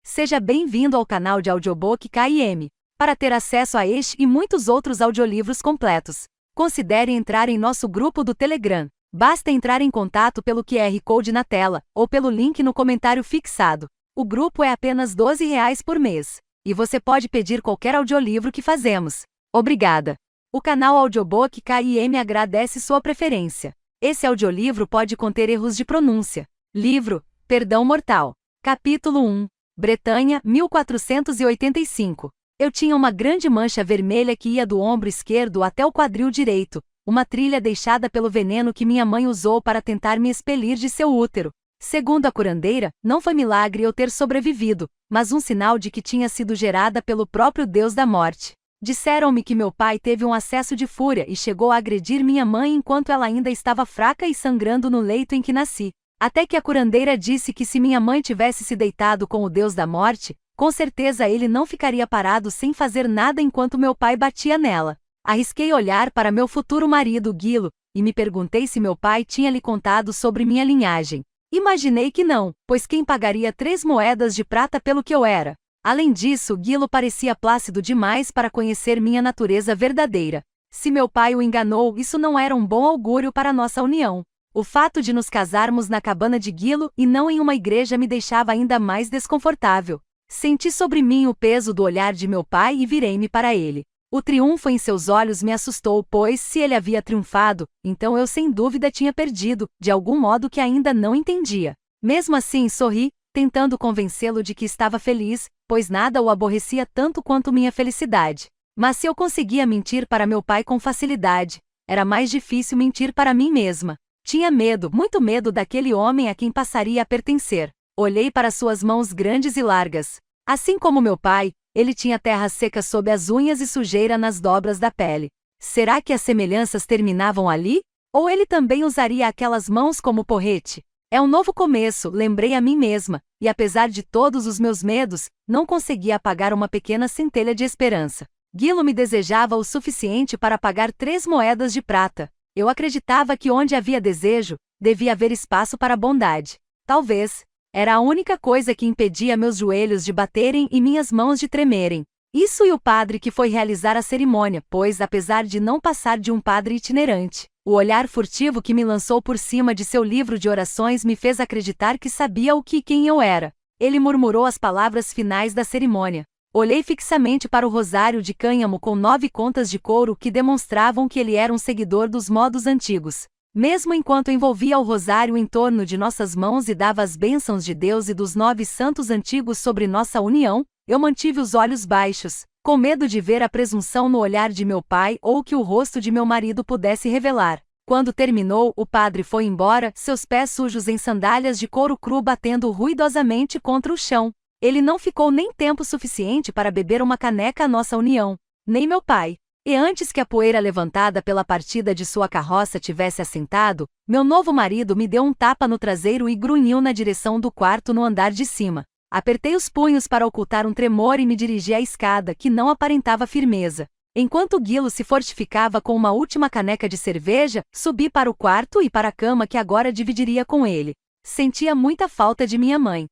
Seja bem-vindo ao canal de audiobook KM. Para ter acesso a este e muitos outros audiolivros completos, considere entrar em nosso grupo do Telegram. Basta entrar em contato pelo QR Code na tela, ou pelo link no comentário fixado. O grupo é apenas R$ 12 por mês. E você pode pedir qualquer audiolivro que fazemos. Obrigada! O canal Audiobook KM agradece sua preferência. Esse audiolivro pode conter erros de pronúncia. Livro, Perdão Mortal. Capítulo 1. Bretanha, 1485. Eu tinha uma grande mancha vermelha que ia do ombro esquerdo até o quadril direito, uma trilha deixada pelo veneno que minha mãe usou para tentar me expelir de seu útero. Segundo a curandeira, não foi milagre eu ter sobrevivido, mas um sinal de que tinha sido gerada pelo próprio Deus da morte. Disseram-me que meu pai teve um acesso de fúria e chegou a agredir minha mãe enquanto ela ainda estava fraca e sangrando no leito em que nasci. Até que a curandeira disse que se minha mãe tivesse se deitado com o Deus da morte, com certeza ele não ficaria parado sem fazer nada enquanto meu pai batia nela. Arrisquei olhar para meu futuro marido Guilo, e me perguntei se meu pai tinha lhe contado sobre minha linhagem. Imaginei que não, pois quem pagaria 3 moedas de prata pelo que eu era? Além disso, Guilo parecia plácido demais para conhecer minha natureza verdadeira. Se meu pai o enganou, isso não era um bom augúrio para nossa união. O fato de nos casarmos na cabana de Guilo e não em uma igreja me deixava ainda mais desconfortável. Senti sobre mim o peso do olhar de meu pai e virei-me para ele. O triunfo em seus olhos me assustou, pois se ele havia triunfado, então eu sem dúvida tinha perdido, de algum modo que ainda não entendia. Mesmo assim sorri, tentando convencê-lo de que estava feliz, pois nada o aborrecia tanto quanto minha felicidade. Mas se eu conseguia mentir para meu pai com facilidade, era mais difícil mentir para mim mesma. Tinha medo, muito medo daquele homem a quem passaria a pertencer. Olhei para suas mãos grandes e largas. Assim como meu pai, ele tinha terra seca sob as unhas e sujeira nas dobras da pele. Será que as semelhanças terminavam ali? Ou ele também usaria aquelas mãos como porrete? É um novo começo, lembrei a mim mesma, e apesar de todos os meus medos, não conseguia apagar uma pequena centelha de esperança. Guilo me desejava o suficiente para pagar 3 moedas de prata. Eu acreditava que onde havia desejo, devia haver espaço para bondade. Talvez. Era a única coisa que impedia meus joelhos de baterem e minhas mãos de tremerem. Isso e o padre que foi realizar a cerimônia, pois apesar de não passar de um padre itinerante, o olhar furtivo que me lançou por cima de seu livro de orações me fez acreditar que sabia o que e quem eu era. Ele murmurou as palavras finais da cerimônia. Olhei fixamente para o rosário de cânhamo com 9 contas de couro que demonstravam que ele era um seguidor dos modos antigos. Mesmo enquanto envolvia o rosário em torno de nossas mãos e dava as bênçãos de Deus e dos 9 santos antigos sobre nossa união, eu mantive os olhos baixos, com medo de ver a presunção no olhar de meu pai ou que o rosto de meu marido pudesse revelar. Quando terminou, o padre foi embora, seus pés sujos em sandálias de couro cru batendo ruidosamente contra o chão. Ele não ficou nem tempo suficiente para beber uma caneca à nossa união, nem meu pai. E antes que a poeira levantada pela partida de sua carroça tivesse assentado, meu novo marido me deu um tapa no traseiro e grunhiu na direção do quarto no andar de cima. Apertei os punhos para ocultar um tremor e me dirigi à escada, que não aparentava firmeza. Enquanto Guilo se fortificava com uma última caneca de cerveja, subi para o quarto e para a cama que agora dividiria com ele. Sentia muita falta de minha mãe.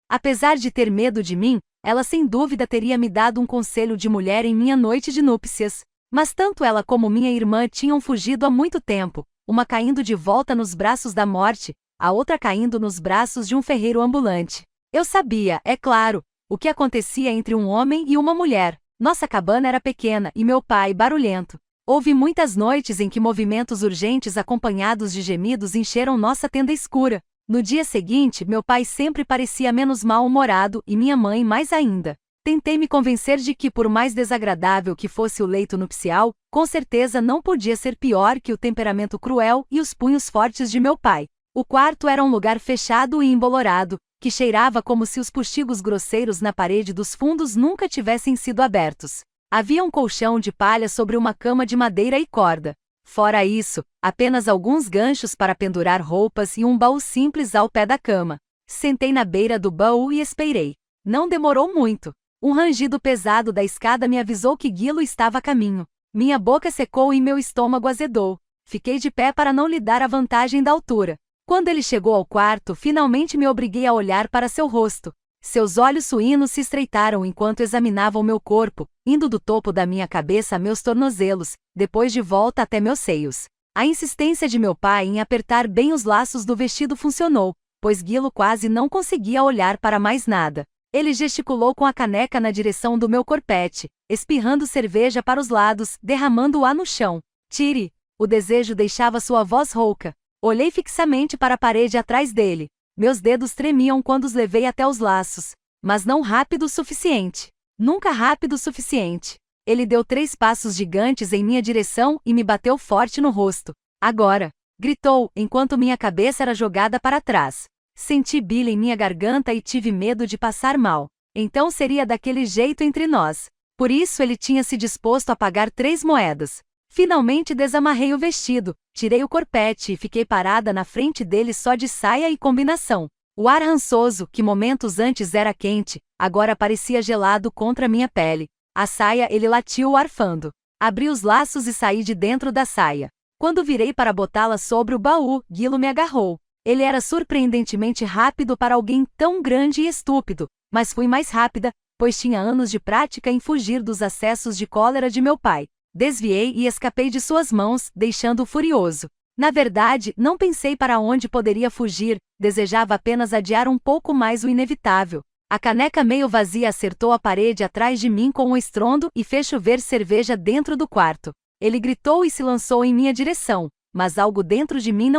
Apesar de ter medo de mim, ela sem dúvida teria me dado um conselho de mulher em minha noite de núpcias. Mas tanto ela como minha irmã tinham fugido há muito tempo, uma caindo de volta nos braços da morte, a outra caindo nos braços de um ferreiro ambulante. Eu sabia, é claro, o que acontecia entre um homem e uma mulher. Nossa cabana era pequena e meu pai barulhento. Houve muitas noites em que movimentos urgentes acompanhados de gemidos encheram nossa tenda escura. No dia seguinte, meu pai sempre parecia menos mal-humorado e minha mãe mais ainda. Tentei me convencer de que, por mais desagradável que fosse o leito nupcial, com certeza não podia ser pior que o temperamento cruel e os punhos fortes de meu pai. O quarto era um lugar fechado e embolorado, que cheirava como se os puxigos grosseiros na parede dos fundos nunca tivessem sido abertos. Havia um colchão de palha sobre uma cama de madeira e corda. Fora isso, apenas alguns ganchos para pendurar roupas e um baú simples ao pé da cama. Sentei na beira do baú e esperei. Não demorou muito. Um rangido pesado da escada me avisou que Guilo estava a caminho. Minha boca secou e meu estômago azedou. Fiquei de pé para não lhe dar a vantagem da altura. Quando ele chegou ao quarto, finalmente me obriguei a olhar para seu rosto. Seus olhos suínos se estreitaram enquanto examinavam meu corpo, indo do topo da minha cabeça a meus tornozelos, depois de volta até meus seios. A insistência de meu pai em apertar bem os laços do vestido funcionou, pois Gilo quase não conseguia olhar para mais nada. Ele gesticulou com a caneca na direção do meu corpete, espirrando cerveja para os lados, derramando-a no chão. Tire! O desejo deixava sua voz rouca. Olhei fixamente para a parede atrás dele. Meus dedos tremiam quando os levei até os laços, mas não rápido o suficiente. Nunca rápido o suficiente. Ele deu 3 passos gigantes em minha direção e me bateu forte no rosto. Agora! Gritou, enquanto minha cabeça era jogada para trás. Senti bile em minha garganta e tive medo de passar mal. Então seria daquele jeito entre nós. Por isso ele tinha se disposto a pagar 3 moedas. Finalmente desamarrei o vestido, tirei o corpete e fiquei parada na frente dele só de saia e combinação. O ar rançoso, que momentos antes era quente, agora parecia gelado contra minha pele. A saia ele latiu arfando. Abri os laços e saí de dentro da saia. Quando virei para botá-la sobre o baú, Gilo me agarrou. Ele era surpreendentemente rápido para alguém tão grande e estúpido, mas fui mais rápida, pois tinha anos de prática em fugir dos acessos de cólera de meu pai. Desviei e escapei de suas mãos, deixando-o furioso. Na verdade, não pensei para onde poderia fugir, desejava apenas adiar um pouco mais o inevitável. A caneca meio vazia acertou a parede atrás de mim com um estrondo e fez chover cerveja dentro do quarto. Ele gritou e se lançou em minha direção, mas algo dentro de mim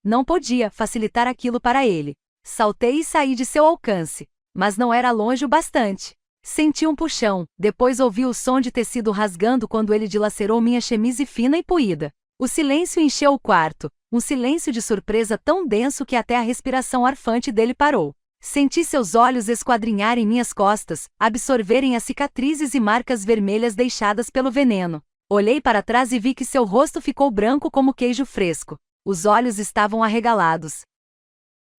não podia facilitar aquilo para ele. Saltei e saí de seu alcance, mas não era longe o bastante. Senti um puxão, depois ouvi o som de tecido rasgando quando ele dilacerou minha chemise fina e poída. O silêncio encheu o quarto, um silêncio de surpresa tão denso que até a respiração arfante dele parou. Senti seus olhos esquadrinharem minhas costas, absorverem as cicatrizes e marcas vermelhas deixadas pelo veneno. Olhei para trás e vi que seu rosto ficou branco como queijo fresco. Os olhos estavam arregalados.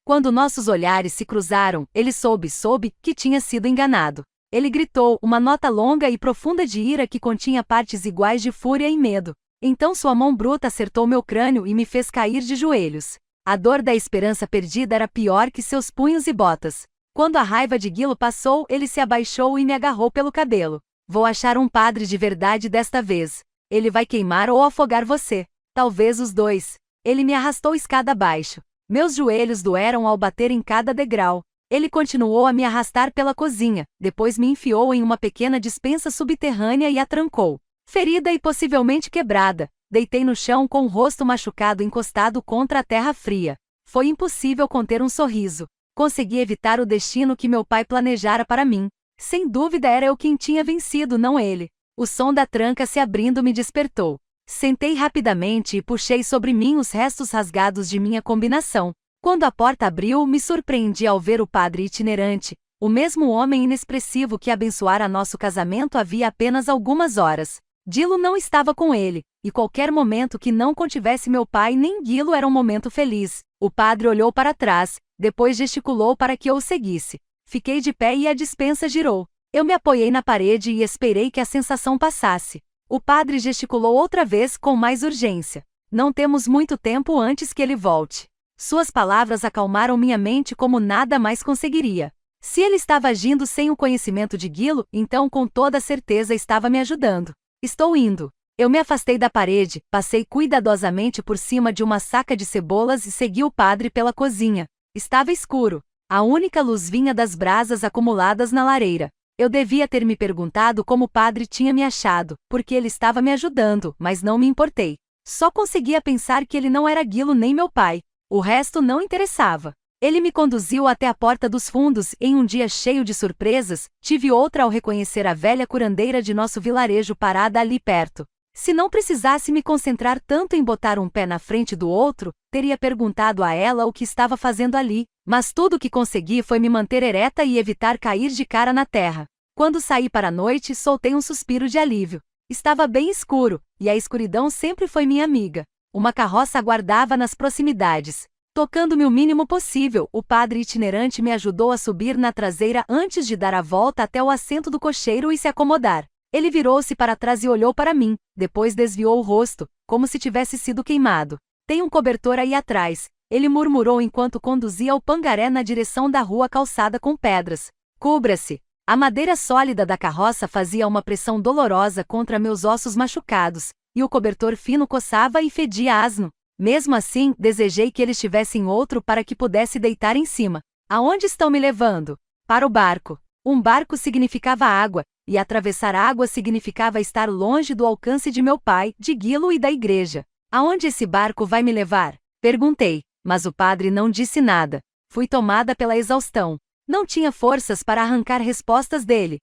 Quando nossos olhares se cruzaram, ele soube que tinha sido enganado. Ele gritou, uma nota longa e profunda de ira que continha partes iguais de fúria e medo. Então sua mão bruta acertou meu crânio e me fez cair de joelhos. A dor da esperança perdida era pior que seus punhos e botas. Quando a raiva de Gilo passou, ele se abaixou e me agarrou pelo cabelo. Vou achar um padre de verdade desta vez. Ele vai queimar ou afogar você. Talvez os dois. Ele me arrastou escada abaixo. Meus joelhos doeram ao bater em cada degrau. Ele continuou a me arrastar pela cozinha, depois me enfiou em uma pequena despensa subterrânea e a trancou. Ferida e possivelmente quebrada, deitei no chão com o rosto machucado encostado contra a terra fria. Foi impossível conter um sorriso. Consegui evitar o destino que meu pai planejara para mim. Sem dúvida era eu quem tinha vencido, não ele. O som da tranca se abrindo me despertou. Sentei rapidamente e puxei sobre mim os restos rasgados de minha combinação. Quando a porta abriu, me surpreendi ao ver o padre itinerante, o mesmo homem inexpressivo que abençoara nosso casamento havia apenas algumas horas. Gilo não estava com ele, e qualquer momento que não contivesse meu pai nem Gilo era um momento feliz. O padre olhou para trás, depois gesticulou para que eu o seguisse. Fiquei de pé e a despensa girou. Eu me apoiei na parede e esperei que a sensação passasse. O padre gesticulou outra vez com mais urgência. Não temos muito tempo antes que ele volte. Suas palavras acalmaram minha mente como nada mais conseguiria. Se ele estava agindo sem o conhecimento de Gilo, então com toda certeza estava me ajudando. Estou indo. Eu me afastei da parede, passei cuidadosamente por cima de uma saca de cebolas e segui o padre pela cozinha. Estava escuro. A única luz vinha das brasas acumuladas na lareira. Eu devia ter me perguntado como o padre tinha me achado, porque ele estava me ajudando, mas não me importei. Só conseguia pensar que ele não era Gilo nem meu pai. O resto não interessava. Ele me conduziu até a porta dos fundos e em um dia cheio de surpresas, tive outra ao reconhecer a velha curandeira de nosso vilarejo parada ali perto. Se não precisasse me concentrar tanto em botar um pé na frente do outro, teria perguntado a ela o que estava fazendo ali, mas tudo o que consegui foi me manter ereta e evitar cair de cara na terra. Quando saí para a noite, soltei um suspiro de alívio. Estava bem escuro, e a escuridão sempre foi minha amiga. Uma carroça aguardava nas proximidades. Tocando-me o mínimo possível, o padre itinerante me ajudou a subir na traseira antes de dar a volta até o assento do cocheiro e se acomodar. Ele virou-se para trás e olhou para mim, depois desviou o rosto, como se tivesse sido queimado. Tem um cobertor aí atrás, ele murmurou enquanto conduzia o pangaré na direção da rua calçada com pedras. Cubra-se. A madeira sólida da carroça fazia uma pressão dolorosa contra meus ossos machucados, e o cobertor fino coçava e fedia asno. Mesmo assim, desejei que eles tivessem outro para que pudesse deitar em cima. Aonde estão me levando? Para o barco. Um barco significava água, e atravessar água significava estar longe do alcance de meu pai, de Guilo e da igreja. Aonde esse barco vai me levar? Perguntei, mas o padre não disse nada. Fui tomada pela exaustão. Não tinha forças para arrancar respostas dele.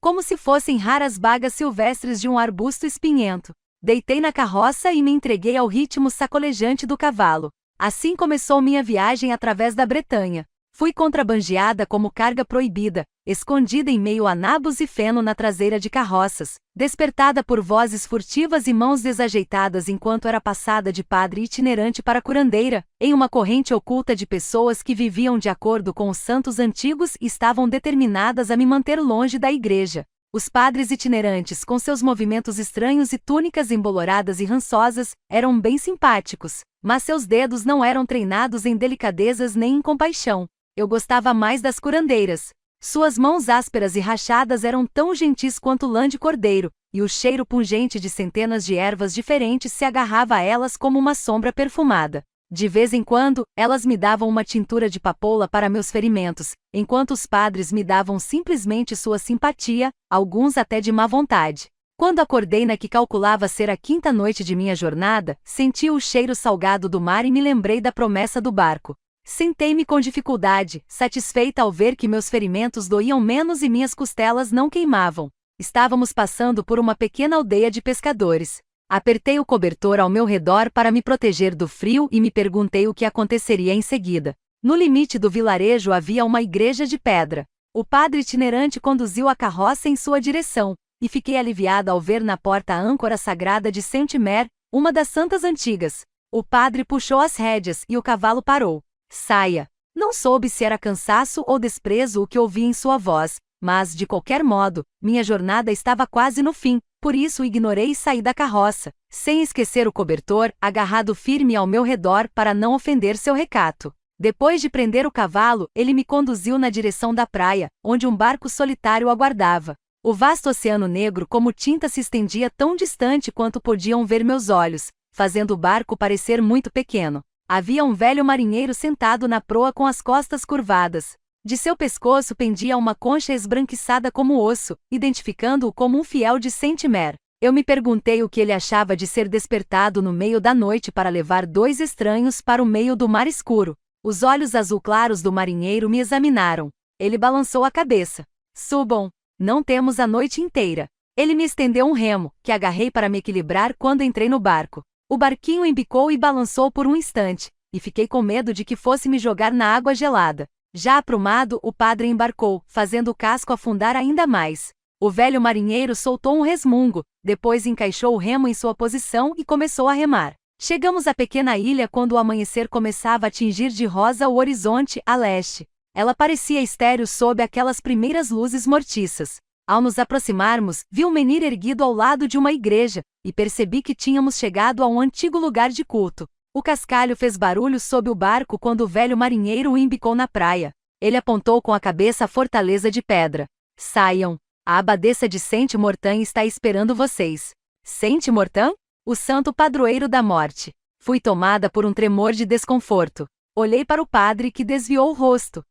Como se fossem raras bagas silvestres de um arbusto espinhento. Deitei na carroça e me entreguei ao ritmo sacolejante do cavalo. Assim começou minha viagem através da Bretanha. Fui contrabandeada como carga proibida, escondida em meio a nabos e feno na traseira de carroças, despertada por vozes furtivas e mãos desajeitadas enquanto era passada de padre itinerante para curandeira, em uma corrente oculta de pessoas que viviam de acordo com os santos antigos e estavam determinadas a me manter longe da igreja. Os padres itinerantes, com seus movimentos estranhos e túnicas emboloradas e rançosas, eram bem simpáticos, mas seus dedos não eram treinados em delicadezas nem em compaixão. Eu gostava mais das curandeiras. Suas mãos ásperas e rachadas eram tão gentis quanto lã de cordeiro, e o cheiro pungente de centenas de ervas diferentes se agarrava a elas como uma sombra perfumada. De vez em quando, elas me davam uma tintura de papoula para meus ferimentos, enquanto os padres me davam simplesmente sua simpatia, alguns até de má vontade. Quando acordei na que calculava ser a quinta noite de minha jornada, senti o cheiro salgado do mar e me lembrei da promessa do barco. Sentei-me com dificuldade, satisfeita ao ver que meus ferimentos doíam menos e minhas costelas não queimavam. Estávamos passando por uma pequena aldeia de pescadores. Apertei o cobertor ao meu redor para me proteger do frio e me perguntei o que aconteceria em seguida. No limite do vilarejo havia uma igreja de pedra. O padre itinerante conduziu a carroça em sua direção, e fiquei aliviada ao ver na porta a âncora sagrada de Saint-Mer, uma das santas antigas. O padre puxou as rédeas e o cavalo parou. Saia! Não soube se era cansaço ou desprezo o que ouvi em sua voz, mas, de qualquer modo, minha jornada estava quase no fim, por isso ignorei e saí da carroça, sem esquecer o cobertor, agarrado firme ao meu redor para não ofender seu recato. Depois de prender o cavalo, ele me conduziu na direção da praia, onde um barco solitário aguardava. O vasto oceano negro como tinta se estendia tão distante quanto podiam ver meus olhos, fazendo o barco parecer muito pequeno. Havia um velho marinheiro sentado na proa com as costas curvadas. De seu pescoço pendia uma concha esbranquiçada como osso, identificando-o como um fiel de Saint-Mer. Eu me perguntei o que ele achava de ser despertado no meio da noite para levar dois estranhos para o meio do mar escuro. Os olhos azul claros do marinheiro me examinaram. Ele balançou a cabeça. Subam. Não temos a noite inteira. Ele me estendeu um remo, que agarrei para me equilibrar quando entrei no barco. O barquinho embicou e balançou por um instante, e fiquei com medo de que fosse me jogar na água gelada. Já aprumado, o padre embarcou, fazendo o casco afundar ainda mais. O velho marinheiro soltou um resmungo, depois encaixou o remo em sua posição e começou a remar. Chegamos à pequena ilha quando o amanhecer começava a tingir de rosa o horizonte a leste. Ela parecia estéril sob aquelas primeiras luzes mortiças. Ao nos aproximarmos, vi um menir erguido ao lado de uma igreja, e percebi que tínhamos chegado a um antigo lugar de culto. O cascalho fez barulho sob o barco quando o velho marinheiro o embicou na praia. Ele apontou com a cabeça a fortaleza de pedra. Saiam! A abadesa de Saint-Mortain está esperando vocês. Saint-Mortain? O santo padroeiro da morte. Fui tomada por um tremor de desconforto. Olhei para o padre que desviou o rosto.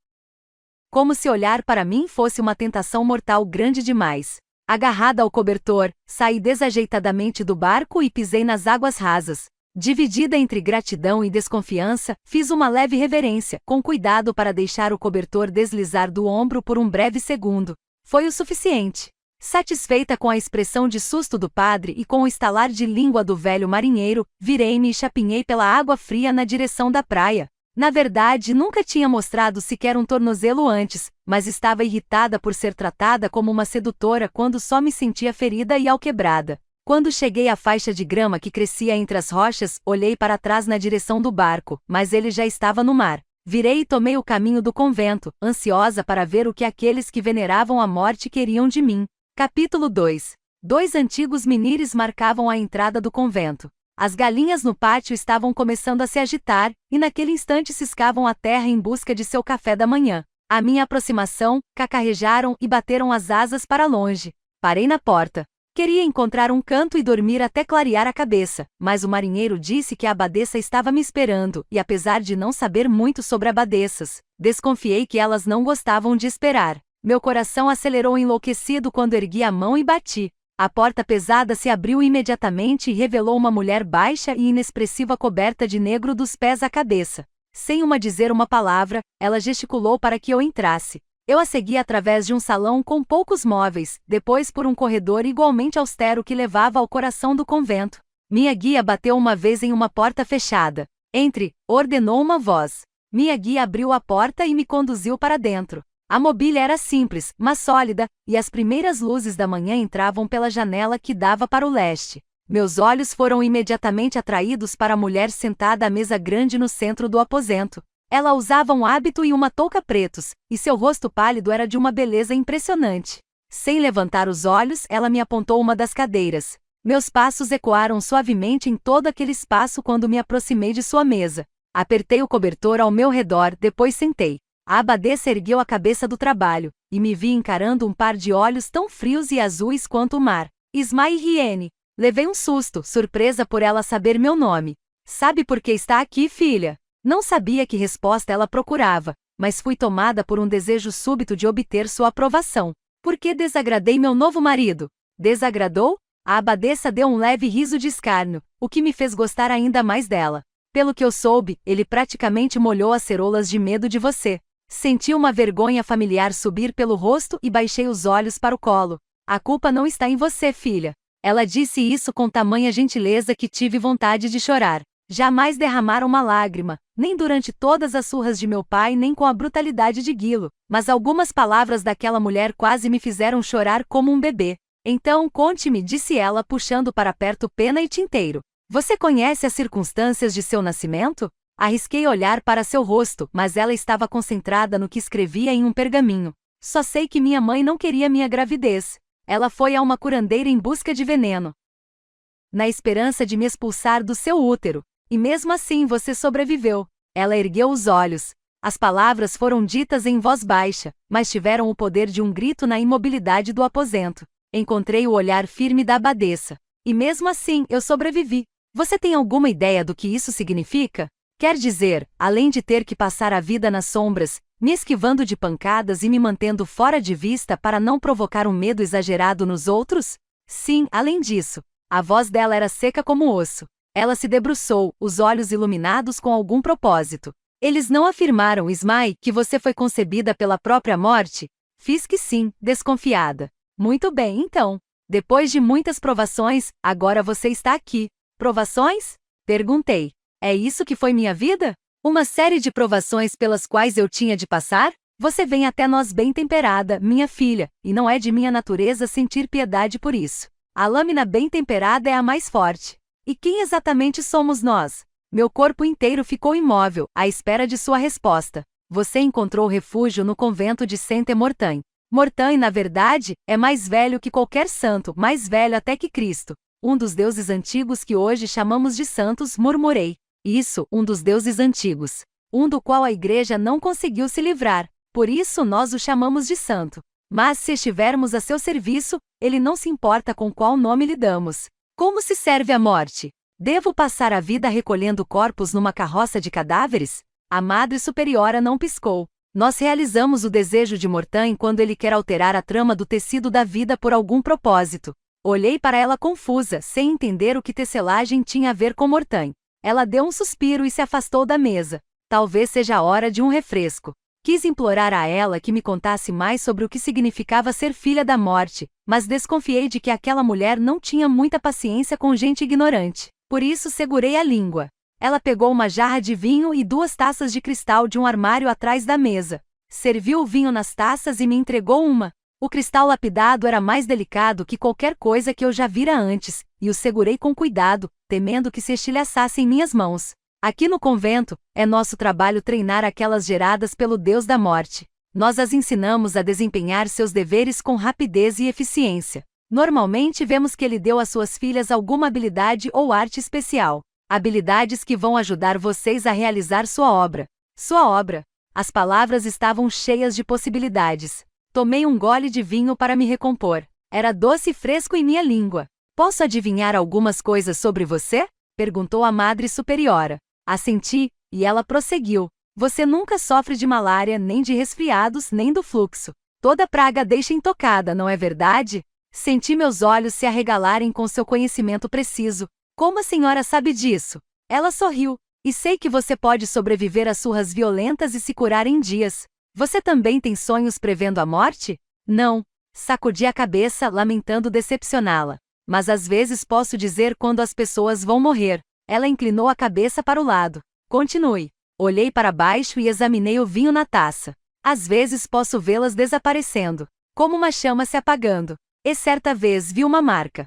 Como se olhar para mim fosse uma tentação mortal grande demais. Agarrada ao cobertor, saí desajeitadamente do barco e pisei nas águas rasas. Dividida entre gratidão e desconfiança, fiz uma leve reverência, com cuidado para deixar o cobertor deslizar do ombro por um breve segundo. Foi o suficiente. Satisfeita com a expressão de susto do padre e com o estalar de língua do velho marinheiro, virei-me e chapinhei pela água fria na direção da praia. Na verdade, nunca tinha mostrado sequer um tornozelo antes, mas estava irritada por ser tratada como uma sedutora quando só me sentia ferida e alquebrada. Quando cheguei à faixa de grama que crescia entre as rochas, olhei para trás na direção do barco, mas ele já estava no mar. Virei e tomei o caminho do convento, ansiosa para ver o que aqueles que veneravam a morte queriam de mim. Capítulo 2. 2 antigos menires marcavam a entrada do convento. As galinhas no pátio estavam começando a se agitar, e naquele instante ciscavam a terra em busca de seu café da manhã. À minha aproximação, cacarrejaram e bateram as asas para longe. Parei na porta. Queria encontrar um canto e dormir até clarear a cabeça, mas o marinheiro disse que a abadesa estava me esperando, e apesar de não saber muito sobre abadesas, desconfiei que elas não gostavam de esperar. Meu coração acelerou enlouquecido quando ergui a mão e bati. A porta pesada se abriu imediatamente e revelou uma mulher baixa e inexpressiva coberta de negro dos pés à cabeça. Sem dizer uma palavra, ela gesticulou para que eu entrasse. Eu a segui através de um salão com poucos móveis, depois por um corredor igualmente austero que levava ao coração do convento. Minha guia bateu uma vez em uma porta fechada. Entre, ordenou uma voz. Minha guia abriu a porta e me conduziu para dentro. A mobília era simples, mas sólida, e as primeiras luzes da manhã entravam pela janela que dava para o leste. Meus olhos foram imediatamente atraídos para a mulher sentada à mesa grande no centro do aposento. Ela usava um hábito e uma touca pretos, e seu rosto pálido era de uma beleza impressionante. Sem levantar os olhos, ela me apontou uma das cadeiras. Meus passos ecoaram suavemente em todo aquele espaço quando me aproximei de sua mesa. Apertei o cobertor ao meu redor, depois sentei. A abadesa ergueu a cabeça do trabalho, e me vi encarando um par de olhos tão frios e azuis quanto o mar. Ismael Riene. Levei um susto, surpresa por ela saber meu nome. Sabe por que está aqui, filha? Não sabia que resposta ela procurava, mas fui tomada por um desejo súbito de obter sua aprovação. Por que desagradei meu novo marido? Desagradou? A abadesa deu um leve riso de escárnio, o que me fez gostar ainda mais dela. Pelo que eu soube, ele praticamente molhou as ceroulas de medo de você. Senti uma vergonha familiar subir pelo rosto e baixei os olhos para o colo. A culpa não está em você, filha. Ela disse isso com tamanha gentileza que tive vontade de chorar. Jamais derramaram uma lágrima, nem durante todas as surras de meu pai nem com a brutalidade de Guilo, mas algumas palavras daquela mulher quase me fizeram chorar como um bebê. Então conte-me, disse ela puxando para perto pena e tinteiro. Você conhece as circunstâncias de seu nascimento? Arrisquei olhar para seu rosto, mas ela estava concentrada no que escrevia em um pergaminho. Só sei que minha mãe não queria minha gravidez. Ela foi a uma curandeira em busca de veneno, na esperança de me expulsar do seu útero. E mesmo assim você sobreviveu. Ela ergueu os olhos. As palavras foram ditas em voz baixa, mas tiveram o poder de um grito na imobilidade do aposento. Encontrei o olhar firme da abadesa. E mesmo assim, eu sobrevivi. Você tem alguma ideia do que isso significa? Quer dizer, além de ter que passar a vida nas sombras, me esquivando de pancadas e me mantendo fora de vista para não provocar um medo exagerado nos outros? Sim, além disso. A voz dela era seca como osso. Ela se debruçou, os olhos iluminados com algum propósito. Eles não afirmaram, Ismael, que você foi concebida pela própria morte? Fiz que sim, desconfiada. Muito bem, então. Depois de muitas provações, agora você está aqui. Provações? Perguntei. É isso que foi minha vida? Uma série de provações pelas quais eu tinha de passar? Você vem até nós bem temperada, minha filha, e não é de minha natureza sentir piedade por isso. A lâmina bem temperada é a mais forte. E quem exatamente somos nós? Meu corpo inteiro ficou imóvel, à espera de sua resposta. Você encontrou refúgio no convento de Saint-Mortain. Mortain, na verdade, é mais velho que qualquer santo, mais velho até que Cristo. Um dos deuses antigos que hoje chamamos de santos, murmurei. Isso, um dos deuses antigos. Um do qual a igreja não conseguiu se livrar. Por isso nós o chamamos de santo. Mas se estivermos a seu serviço, ele não se importa com qual nome lhe damos. Como se serve a morte? Devo passar a vida recolhendo corpos numa carroça de cadáveres? A Madre Superiora não piscou. Nós realizamos o desejo de Mortain quando ele quer alterar a trama do tecido da vida por algum propósito. Olhei para ela confusa, sem entender o que tecelagem tinha a ver com Mortain. Ela deu um suspiro e se afastou da mesa. Talvez seja a hora de um refresco. Quis implorar a ela que me contasse mais sobre o que significava ser filha da morte, mas desconfiei de que aquela mulher não tinha muita paciência com gente ignorante. Por isso segurei a língua. Ela pegou uma jarra de vinho e 2 taças de cristal de um armário atrás da mesa. Serviu o vinho nas taças e me entregou uma. O cristal lapidado era mais delicado que qualquer coisa que eu já vira antes, e o segurei com cuidado, temendo que se estilhaçasse em minhas mãos. Aqui no convento, é nosso trabalho treinar aquelas geradas pelo Deus da morte. Nós as ensinamos a desempenhar seus deveres com rapidez e eficiência. Normalmente vemos que ele deu às suas filhas alguma habilidade ou arte especial. Habilidades que vão ajudar vocês a realizar sua obra. Sua obra. As palavras estavam cheias de possibilidades. Tomei um gole de vinho para me recompor. Era doce e fresco em minha língua. Posso adivinhar algumas coisas sobre você? Perguntou a Madre Superiora. Assenti, e ela prosseguiu. Você nunca sofre de malária, nem de resfriados, nem do fluxo. Toda praga deixa intocada, não é verdade? Senti meus olhos se arregalarem com seu conhecimento preciso. Como a senhora sabe disso? Ela sorriu. E sei que você pode sobreviver a surras violentas e se curar em dias. Você também tem sonhos prevendo a morte? Não. Sacudi a cabeça, lamentando decepcioná-la. Mas às vezes posso dizer quando as pessoas vão morrer. Ela inclinou a cabeça para o lado. Continue. Olhei para baixo e examinei o vinho na taça. Às vezes posso vê-las desaparecendo, como uma chama se apagando. E certa vez vi uma marca.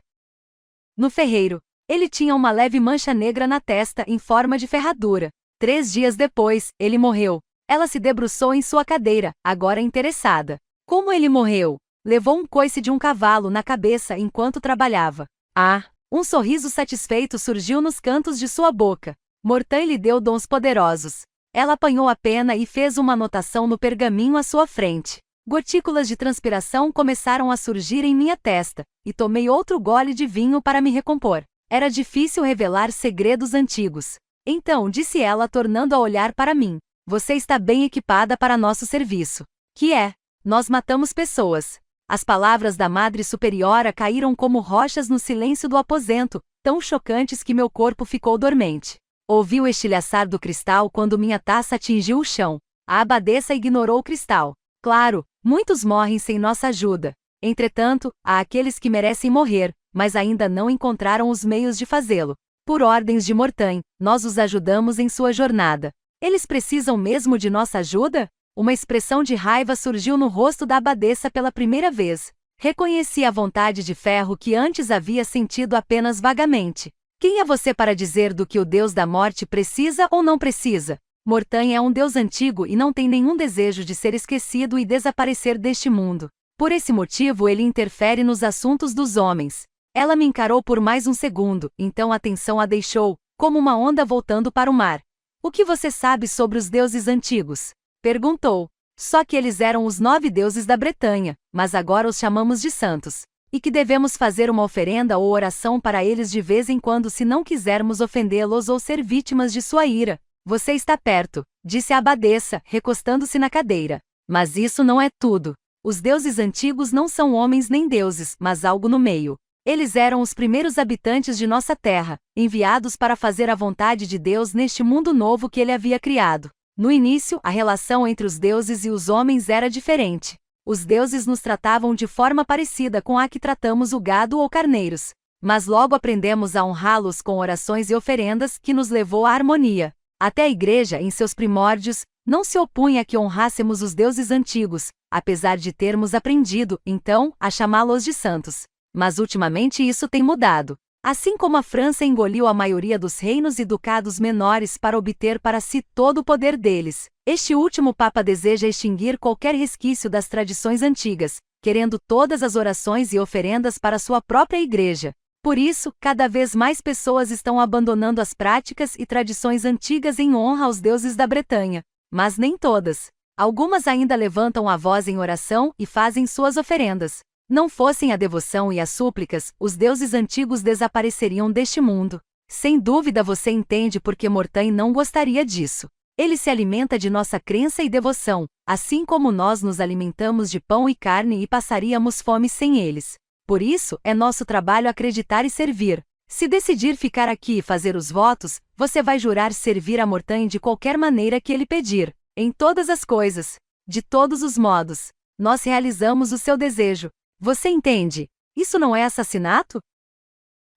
No ferreiro. Ele tinha uma leve mancha negra na testa em forma de ferradura. 3 dias depois, ele morreu. Ela se debruçou em sua cadeira, agora interessada. Como ele morreu? Levou um coice de um cavalo na cabeça enquanto trabalhava. Ah! Um sorriso satisfeito surgiu nos cantos de sua boca. Mortain lhe deu dons poderosos. Ela apanhou a pena e fez uma anotação no pergaminho à sua frente. Gotículas de transpiração começaram a surgir em minha testa, e tomei outro gole de vinho para me recompor. Era difícil revelar segredos antigos. Então, disse ela tornando a olhar para mim. Você está bem equipada para nosso serviço. Que é? Nós matamos pessoas. As palavras da Madre Superiora caíram como rochas no silêncio do aposento, tão chocantes que meu corpo ficou dormente. Ouvi o estilhaçar do cristal quando minha taça atingiu o chão. A abadesa ignorou o cristal. Claro, muitos morrem sem nossa ajuda. Entretanto, há aqueles que merecem morrer, mas ainda não encontraram os meios de fazê-lo. Por ordens de Mortain, nós os ajudamos em sua jornada. Eles precisam mesmo de nossa ajuda? Uma expressão de raiva surgiu no rosto da abadesa pela primeira vez. Reconheci a vontade de ferro que antes havia sentido apenas vagamente. Quem é você para dizer do que o Deus da morte precisa ou não precisa? Mortain é um Deus antigo e não tem nenhum desejo de ser esquecido e desaparecer deste mundo. Por esse motivo ele interfere nos assuntos dos homens. Ela me encarou por mais um segundo, então a tensão a deixou, como uma onda voltando para o mar. O que você sabe sobre os deuses antigos? Perguntou. Só que eles eram os 9 deuses da Bretanha, mas agora os chamamos de santos. E que devemos fazer uma oferenda ou oração para eles de vez em quando se não quisermos ofendê-los ou ser vítimas de sua ira. Você está perto, disse a abadesa, recostando-se na cadeira. Mas isso não é tudo. Os deuses antigos não são homens nem deuses, mas algo no meio. Eles eram os primeiros habitantes de nossa terra, enviados para fazer a vontade de Deus neste mundo novo que ele havia criado. No início, a relação entre os deuses e os homens era diferente. Os deuses nos tratavam de forma parecida com a que tratamos o gado ou carneiros. Mas logo aprendemos a honrá-los com orações e oferendas que nos levou à harmonia. Até a Igreja, em seus primórdios, não se opunha a que honrássemos os deuses antigos, apesar de termos aprendido, então, a chamá-los de santos. Mas ultimamente isso tem mudado. Assim como a França engoliu a maioria dos reinos e ducados menores para obter para si todo o poder deles, este último Papa deseja extinguir qualquer resquício das tradições antigas, querendo todas as orações e oferendas para sua própria Igreja. Por isso, cada vez mais pessoas estão abandonando as práticas e tradições antigas em honra aos deuses da Bretanha. Mas nem todas. Algumas ainda levantam a voz em oração e fazem suas oferendas. Não fossem a devoção e as súplicas, os deuses antigos desapareceriam deste mundo. Sem dúvida você entende por que Mortain não gostaria disso. Ele se alimenta de nossa crença e devoção, assim como nós nos alimentamos de pão e carne e passaríamos fome sem eles. Por isso, é nosso trabalho acreditar e servir. Se decidir ficar aqui e fazer os votos, você vai jurar servir a Mortain de qualquer maneira que ele pedir, em todas as coisas, de todos os modos. Nós realizamos o seu desejo. Você entende? Isso não é assassinato?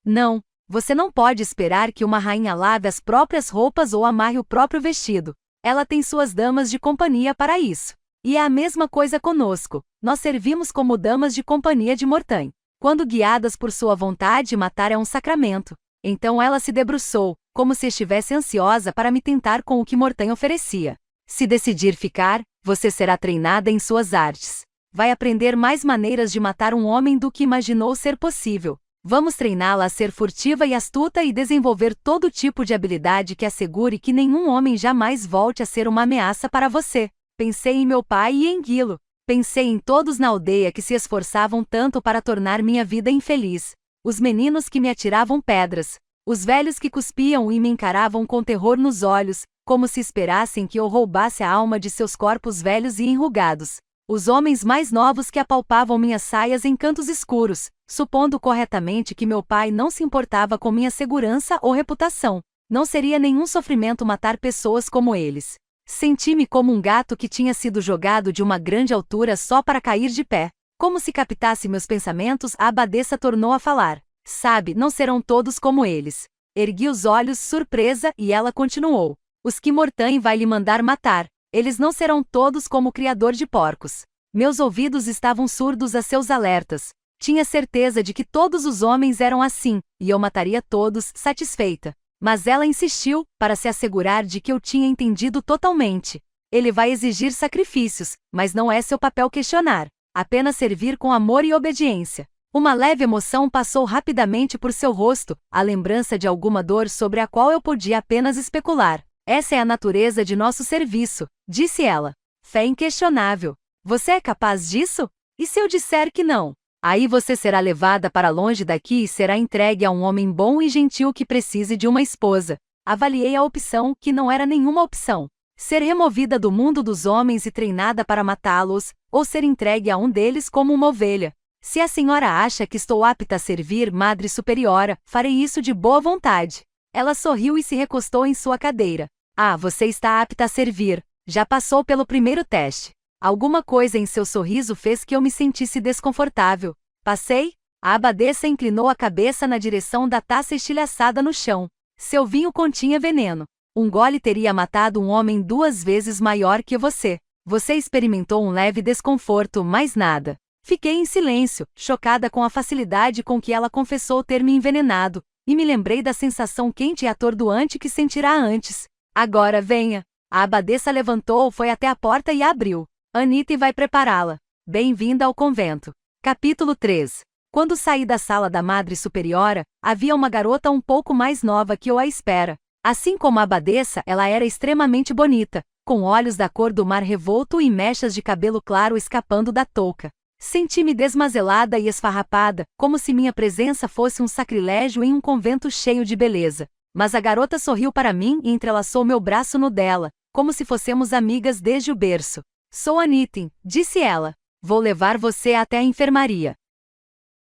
Não. Você não pode esperar que uma rainha lave as próprias roupas ou amarre o próprio vestido. Ela tem suas damas de companhia para isso. E é a mesma coisa conosco. Nós servimos como damas de companhia de Mortain. Quando guiadas por sua vontade, matar é um sacramento. Então ela se debruçou, como se estivesse ansiosa para me tentar com o que Mortain oferecia. Se decidir ficar, você será treinada em suas artes. Vai aprender mais maneiras de matar um homem do que imaginou ser possível. Vamos treiná-la a ser furtiva e astuta e desenvolver todo tipo de habilidade que assegure que nenhum homem jamais volte a ser uma ameaça para você. Pensei em meu pai e em Guilo. Pensei em todos na aldeia que se esforçavam tanto para tornar minha vida infeliz. Os meninos que me atiravam pedras. Os velhos que cuspiam e me encaravam com terror nos olhos, como se esperassem que eu roubasse a alma de seus corpos velhos e enrugados. Os homens mais novos que apalpavam minhas saias em cantos escuros, supondo corretamente que meu pai não se importava com minha segurança ou reputação. Não seria nenhum sofrimento matar pessoas como eles. Senti-me como um gato que tinha sido jogado de uma grande altura só para cair de pé. Como se captasse meus pensamentos, a abadesa tornou a falar. Sabe, não serão todos como eles. Ergui os olhos, surpresa, e ela continuou. Os que Mortain vai lhe mandar matar. Eles não serão todos como o criador de porcos. Meus ouvidos estavam surdos a seus alertas. Tinha certeza de que todos os homens eram assim, e eu mataria todos, satisfeita. Mas ela insistiu, para se assegurar de que eu tinha entendido totalmente. Ele vai exigir sacrifícios, mas não é seu papel questionar. Apenas servir com amor e obediência. Uma leve emoção passou rapidamente por seu rosto, a lembrança de alguma dor sobre a qual eu podia apenas especular. Essa é a natureza de nosso serviço, disse ela. Fé inquestionável. Você é capaz disso? E se eu disser que não? Aí você será levada para longe daqui e será entregue a um homem bom e gentil que precise de uma esposa. Avaliei a opção, que não era nenhuma opção. Ser removida do mundo dos homens e treinada para matá-los, ou ser entregue a um deles como uma ovelha. Se a senhora acha que estou apta a servir, Madre Superiora, farei isso de boa vontade. Ela sorriu e se recostou em sua cadeira. Ah, você está apta a servir. Já passou pelo primeiro teste. Alguma coisa em seu sorriso fez que eu me sentisse desconfortável. Passei? A abadesa inclinou a cabeça na direção da taça estilhaçada no chão. Seu vinho continha veneno. Um gole teria matado um homem 2 vezes maior que você. Você experimentou um leve desconforto, mais nada. Fiquei em silêncio, chocada com a facilidade com que ela confessou ter me envenenado, e me lembrei da sensação quente e atordoante que sentirá antes. Agora venha. A abadesa levantou, foi até a porta e a abriu. Anita vai prepará-la. Bem-vinda ao convento. Capítulo 3. Quando saí da sala da Madre Superiora, havia uma garota um pouco mais nova que eu à espera. Assim como a abadesa, ela era extremamente bonita, com olhos da cor do mar revolto e mechas de cabelo claro escapando da touca. Senti-me desmazelada e esfarrapada, como se minha presença fosse um sacrilégio em um convento cheio de beleza. Mas a garota sorriu para mim e entrelaçou meu braço no dela, como se fôssemos amigas desde o berço. Sou Anita, disse ela. Vou levar você até a enfermaria.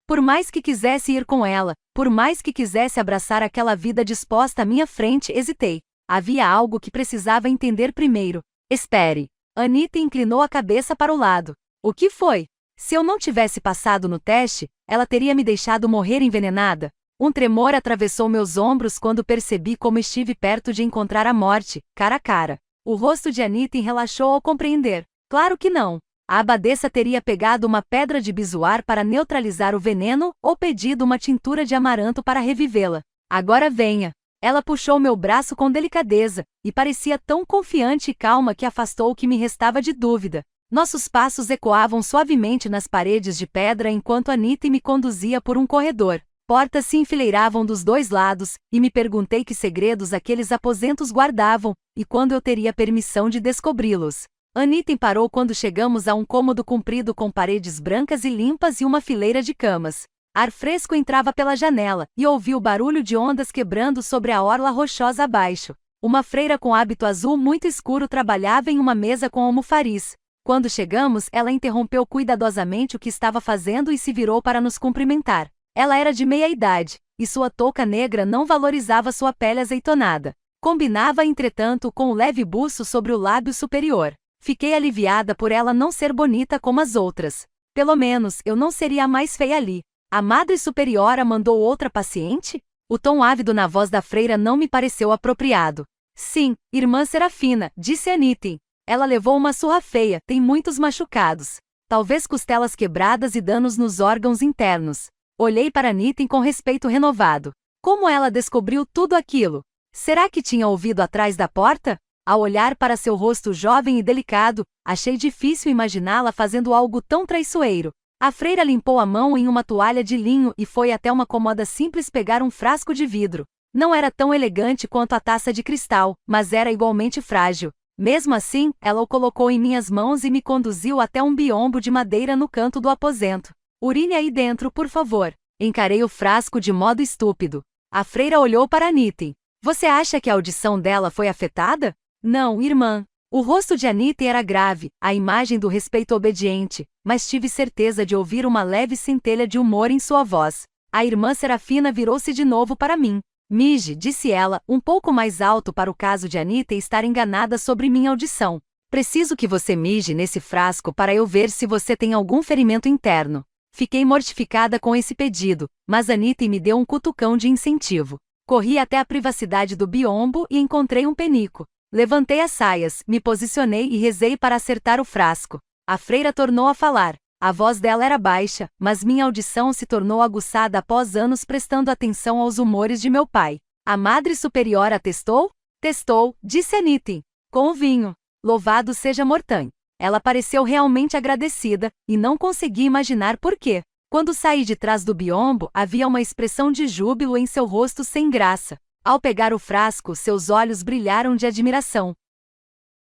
Por mais que quisesse ir com ela, por mais que quisesse abraçar aquela vida disposta à minha frente, hesitei. Havia algo que precisava entender primeiro. Espere. Anita inclinou a cabeça para o lado. O que foi? Se eu não tivesse passado no teste, ela teria me deixado morrer envenenada. Um tremor atravessou meus ombros quando percebi como estive perto de encontrar a morte, cara a cara. O rosto de Anita relaxou ao compreender. Claro que não. A abadesa teria pegado uma pedra de bizuar para neutralizar o veneno ou pedido uma tintura de amaranto para revivê-la. Agora venha. Ela puxou meu braço com delicadeza, e parecia tão confiante e calma que afastou o que me restava de dúvida. Nossos passos ecoavam suavemente nas paredes de pedra enquanto Anita me conduzia por um corredor. Portas se enfileiravam dos 2 lados, e me perguntei que segredos aqueles aposentos guardavam, e quando eu teria permissão de descobri-los. Anita parou quando chegamos a um cômodo comprido com paredes brancas e limpas e uma fileira de camas. Ar fresco entrava pela janela, e ouvi o barulho de ondas quebrando sobre a orla rochosa abaixo. Uma freira com hábito azul muito escuro trabalhava em uma mesa com almofariz. Quando chegamos, ela interrompeu cuidadosamente o que estava fazendo e se virou para nos cumprimentar. Ela era de meia-idade, e sua touca negra não valorizava sua pele azeitonada. Combinava, entretanto, com o leve buço sobre o lábio superior. Fiquei aliviada por ela não ser bonita como as outras. Pelo menos, eu não seria a mais feia ali. A Madre Superiora mandou outra paciente? O tom ávido na voz da freira não me pareceu apropriado. Sim, irmã Serafina, disse Anita. Ela levou uma surra feia, tem muitos machucados. Talvez costelas quebradas e danos nos órgãos internos. Olhei para Anita com respeito renovado. Como ela descobriu tudo aquilo? Será que tinha ouvido atrás da porta? Ao olhar para seu rosto jovem e delicado, achei difícil imaginá-la fazendo algo tão traiçoeiro. A freira limpou a mão em uma toalha de linho e foi até uma cômoda simples pegar um frasco de vidro. Não era tão elegante quanto a taça de cristal, mas era igualmente frágil. Mesmo assim, ela o colocou em minhas mãos e me conduziu até um biombo de madeira no canto do aposento. Urine aí dentro, por favor. Encarei o frasco de modo estúpido. A freira olhou para Anitta. Você acha que a audição dela foi afetada? Não, irmã. O rosto de Anitta era grave, a imagem do respeito obediente, mas tive certeza de ouvir uma leve centelha de humor em sua voz. A irmã Serafina virou-se de novo para mim. Mije, disse ela, um pouco mais alto para o caso de Anitta estar enganada sobre minha audição. Preciso que você mije nesse frasco para eu ver se você tem algum ferimento interno. Fiquei mortificada com esse pedido, mas Anitta me deu um cutucão de incentivo. Corri até a privacidade do biombo e encontrei um penico. Levantei as saias, me posicionei e rezei para acertar o frasco. A freira tornou a falar. A voz dela era baixa, mas minha audição se tornou aguçada após anos prestando atenção aos humores de meu pai. A Madre Superiora atestou? Testou, disse Anitta. Com o vinho. Louvado seja Mortã. Ela pareceu realmente agradecida, e não consegui imaginar por quê. Quando saí de trás do biombo, havia uma expressão de júbilo em seu rosto sem graça. Ao pegar o frasco, seus olhos brilharam de admiração.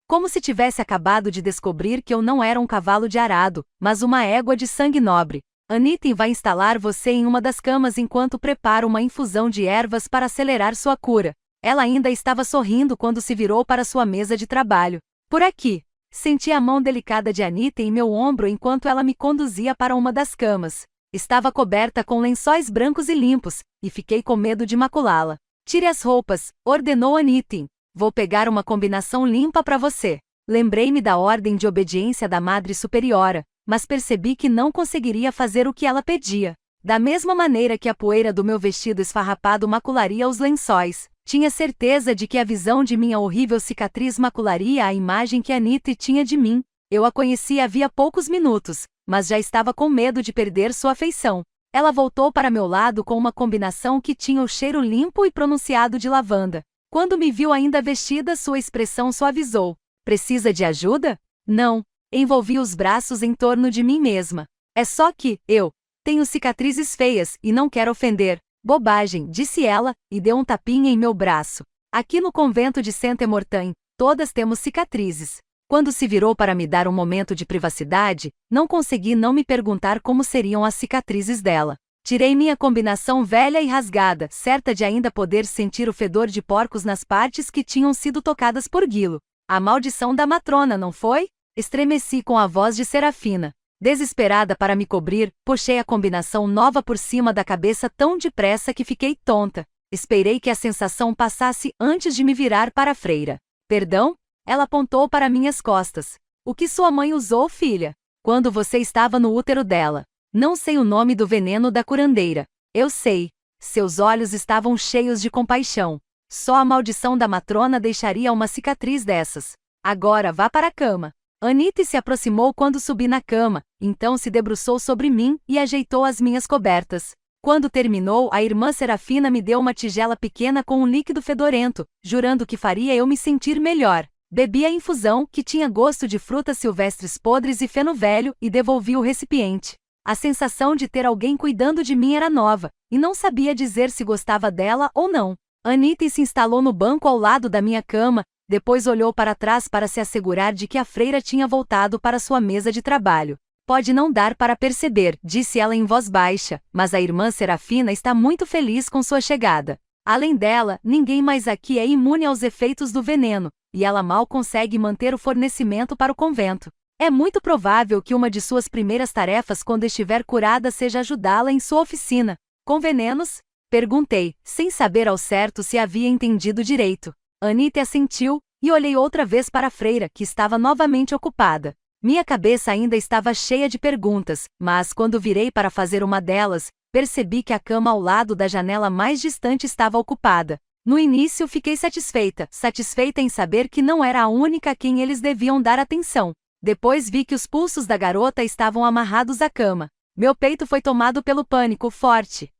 Como se tivesse acabado de descobrir que eu não era um cavalo de arado, mas uma égua de sangue nobre. Anitta vai instalar você em uma das camas enquanto prepara uma infusão de ervas para acelerar sua cura. Ela ainda estava sorrindo quando se virou para sua mesa de trabalho. Por aqui. Senti a mão delicada de Anitta em meu ombro enquanto ela me conduzia para uma das camas. Estava coberta com lençóis brancos e limpos, e fiquei com medo de maculá-la. Tire as roupas, ordenou Anitta. Vou pegar uma combinação limpa para você. Lembrei-me da ordem de obediência da Madre Superiora, mas percebi que não conseguiria fazer o que ela pedia. Da mesma maneira que a poeira do meu vestido esfarrapado macularia os lençóis, tinha certeza de que a visão de minha horrível cicatriz macularia a imagem que Anitta tinha de mim. Eu a conhecia havia poucos minutos, mas já estava com medo de perder sua afeição. Ela voltou para meu lado com uma combinação que tinha o cheiro limpo e pronunciado de lavanda. Quando me viu ainda vestida, sua expressão suavizou. Precisa de ajuda? Não. Envolvi os braços em torno de mim mesma. É só que, eu tenho cicatrizes feias e não quero ofender. Bobagem, disse ela, e deu um tapinha em meu braço. Aqui no convento de Saint-Mortain, todas temos cicatrizes. Quando se virou para me dar um momento de privacidade, não consegui não me perguntar como seriam as cicatrizes dela. Tirei minha combinação velha e rasgada, certa de ainda poder sentir o fedor de porcos nas partes que tinham sido tocadas por Guilo. A maldição da matrona, não foi? Estremeci com a voz de Serafina. Desesperada para me cobrir, puxei a combinação nova por cima da cabeça tão depressa que fiquei tonta. Esperei que a sensação passasse antes de me virar para a freira. Perdão? Ela apontou para minhas costas. O que sua mãe usou, filha? Quando você estava no útero dela. Não sei o nome do veneno da curandeira. Eu sei. Seus olhos estavam cheios de compaixão. Só a maldição da matrona deixaria uma cicatriz dessas. Agora vá para a cama. Anitta se aproximou quando subi na cama, então se debruçou sobre mim e ajeitou as minhas cobertas. Quando terminou, a irmã Serafina me deu uma tigela pequena com um líquido fedorento, jurando que faria eu me sentir melhor. Bebi a infusão, que tinha gosto de frutas silvestres podres e feno velho, e devolvi o recipiente. A sensação de ter alguém cuidando de mim era nova, e não sabia dizer se gostava dela ou não. Anitta se instalou no banco ao lado da minha cama, depois olhou para trás para se assegurar de que a freira tinha voltado para sua mesa de trabalho. Pode não dar para perceber, disse ela em voz baixa, mas a irmã Serafina está muito feliz com sua chegada. Além dela, ninguém mais aqui é imune aos efeitos do veneno, e ela mal consegue manter o fornecimento para o convento. É muito provável que uma de suas primeiras tarefas quando estiver curada seja ajudá-la em sua oficina. Com venenos? Perguntei, sem saber ao certo se havia entendido direito. Anitta assentiu, e olhei outra vez para a freira, que estava novamente ocupada. Minha cabeça ainda estava cheia de perguntas, mas quando virei para fazer uma delas, percebi que a cama ao lado da janela mais distante estava ocupada. No início fiquei satisfeita em saber que não era a única a quem eles deviam dar atenção. Depois vi que os pulsos da garota estavam amarrados à cama. Meu peito foi tomado pelo pânico forte.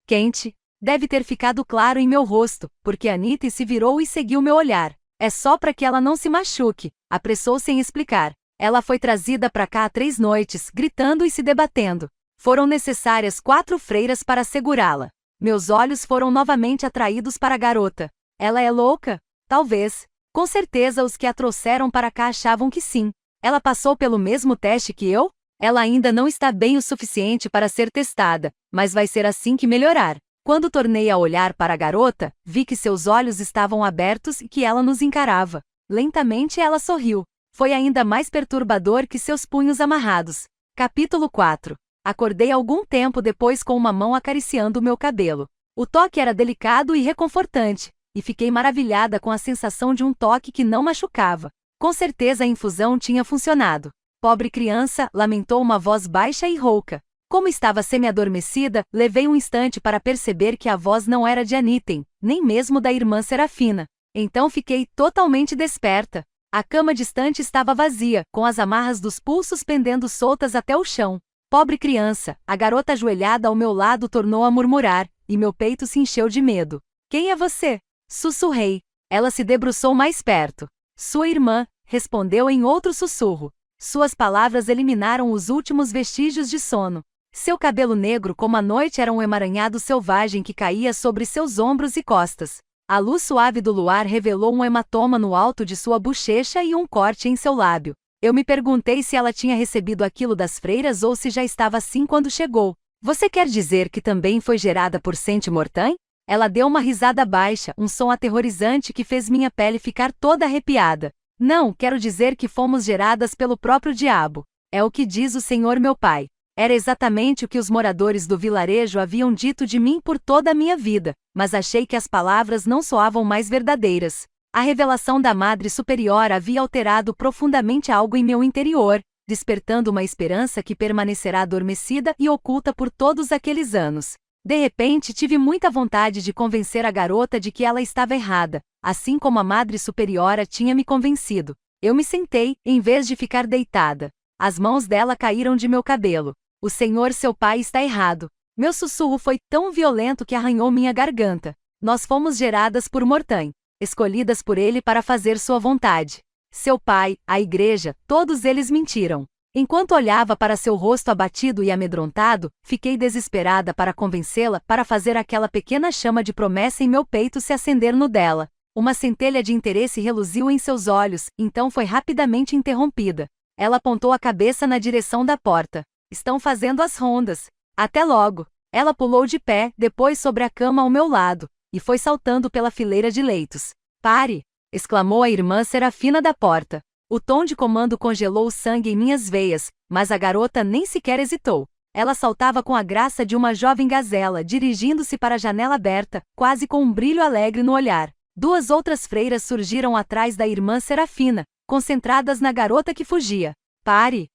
Quente. Deve ter ficado claro em meu rosto, porque Anitta se virou e seguiu meu olhar. É só para que ela não se machuque, apressou-se em explicar. Ela foi trazida para cá há 3 noites, gritando e se debatendo. Foram necessárias 4 freiras para segurá-la. Meus olhos foram novamente atraídos para a garota. Ela é louca? Talvez. Com certeza os que a trouxeram para cá achavam que sim. Ela passou pelo mesmo teste que eu? Ela ainda não está bem o suficiente para ser testada, mas vai ser assim que melhorar. Quando tornei a olhar para a garota, vi que seus olhos estavam abertos e que ela nos encarava. Lentamente ela sorriu. Foi ainda mais perturbador que seus punhos amarrados. Capítulo 4. Acordei algum tempo depois com uma mão acariciando meu cabelo. O toque era delicado e reconfortante, e fiquei maravilhada com a sensação de um toque que não machucava. Com certeza a infusão tinha funcionado. Pobre criança, lamentou uma voz baixa e rouca. Como estava semi-adormecida, levei um instante para perceber que a voz não era de Anitem, nem mesmo da irmã Serafina. Então fiquei totalmente desperta. A cama distante estava vazia, com as amarras dos pulsos pendendo soltas até o chão. Pobre criança, a garota ajoelhada ao meu lado tornou a murmurar, e meu peito se encheu de medo. Quem é você? Sussurrei. Ela se debruçou mais perto. Sua irmã, respondeu em outro sussurro. Suas palavras eliminaram os últimos vestígios de sono. Seu cabelo negro como a noite era um emaranhado selvagem que caía sobre seus ombros e costas. A luz suave do luar revelou um hematoma no alto de sua bochecha e um corte em seu lábio. Eu me perguntei se ela tinha recebido aquilo das freiras ou se já estava assim quando chegou. Você quer dizer que também foi gerada por Sente Mortain? Ela deu uma risada baixa, um som aterrorizante que fez minha pele ficar toda arrepiada. Não, quero dizer que fomos geradas pelo próprio diabo. É o que diz o Senhor meu Pai. Era exatamente o que os moradores do vilarejo haviam dito de mim por toda a minha vida, mas achei que as palavras não soavam mais verdadeiras. A revelação da Madre Superior havia alterado profundamente algo em meu interior, despertando uma esperança que permanecerá adormecida e oculta por todos aqueles anos. De repente tive muita vontade de convencer a garota de que ela estava errada, assim como a Madre Superiora tinha me convencido. Eu me sentei, em vez de ficar deitada. As mãos dela caíram de meu cabelo. O Senhor seu pai está errado. Meu sussurro foi tão violento que arranhou minha garganta. Nós fomos geradas por Mortain, escolhidas por ele para fazer sua vontade. Seu pai, a igreja, todos eles mentiram. Enquanto olhava para seu rosto abatido e amedrontado, fiquei desesperada para convencê-la para fazer aquela pequena chama de promessa em meu peito se acender no dela. Uma centelha de interesse reluziu em seus olhos, então foi rapidamente interrompida. Ela apontou a cabeça na direção da porta. Estão fazendo as rondas. Até logo. Ela pulou de pé, depois sobre a cama ao meu lado, e foi saltando pela fileira de leitos. Pare! Exclamou a irmã Serafina da porta. O tom de comando congelou o sangue em minhas veias, mas a garota nem sequer hesitou. Ela saltava com a graça de uma jovem gazela, dirigindo-se para a janela aberta, quase com um brilho alegre no olhar. 2 outras freiras surgiram atrás da irmã Serafina, concentradas na garota que fugia. Pare!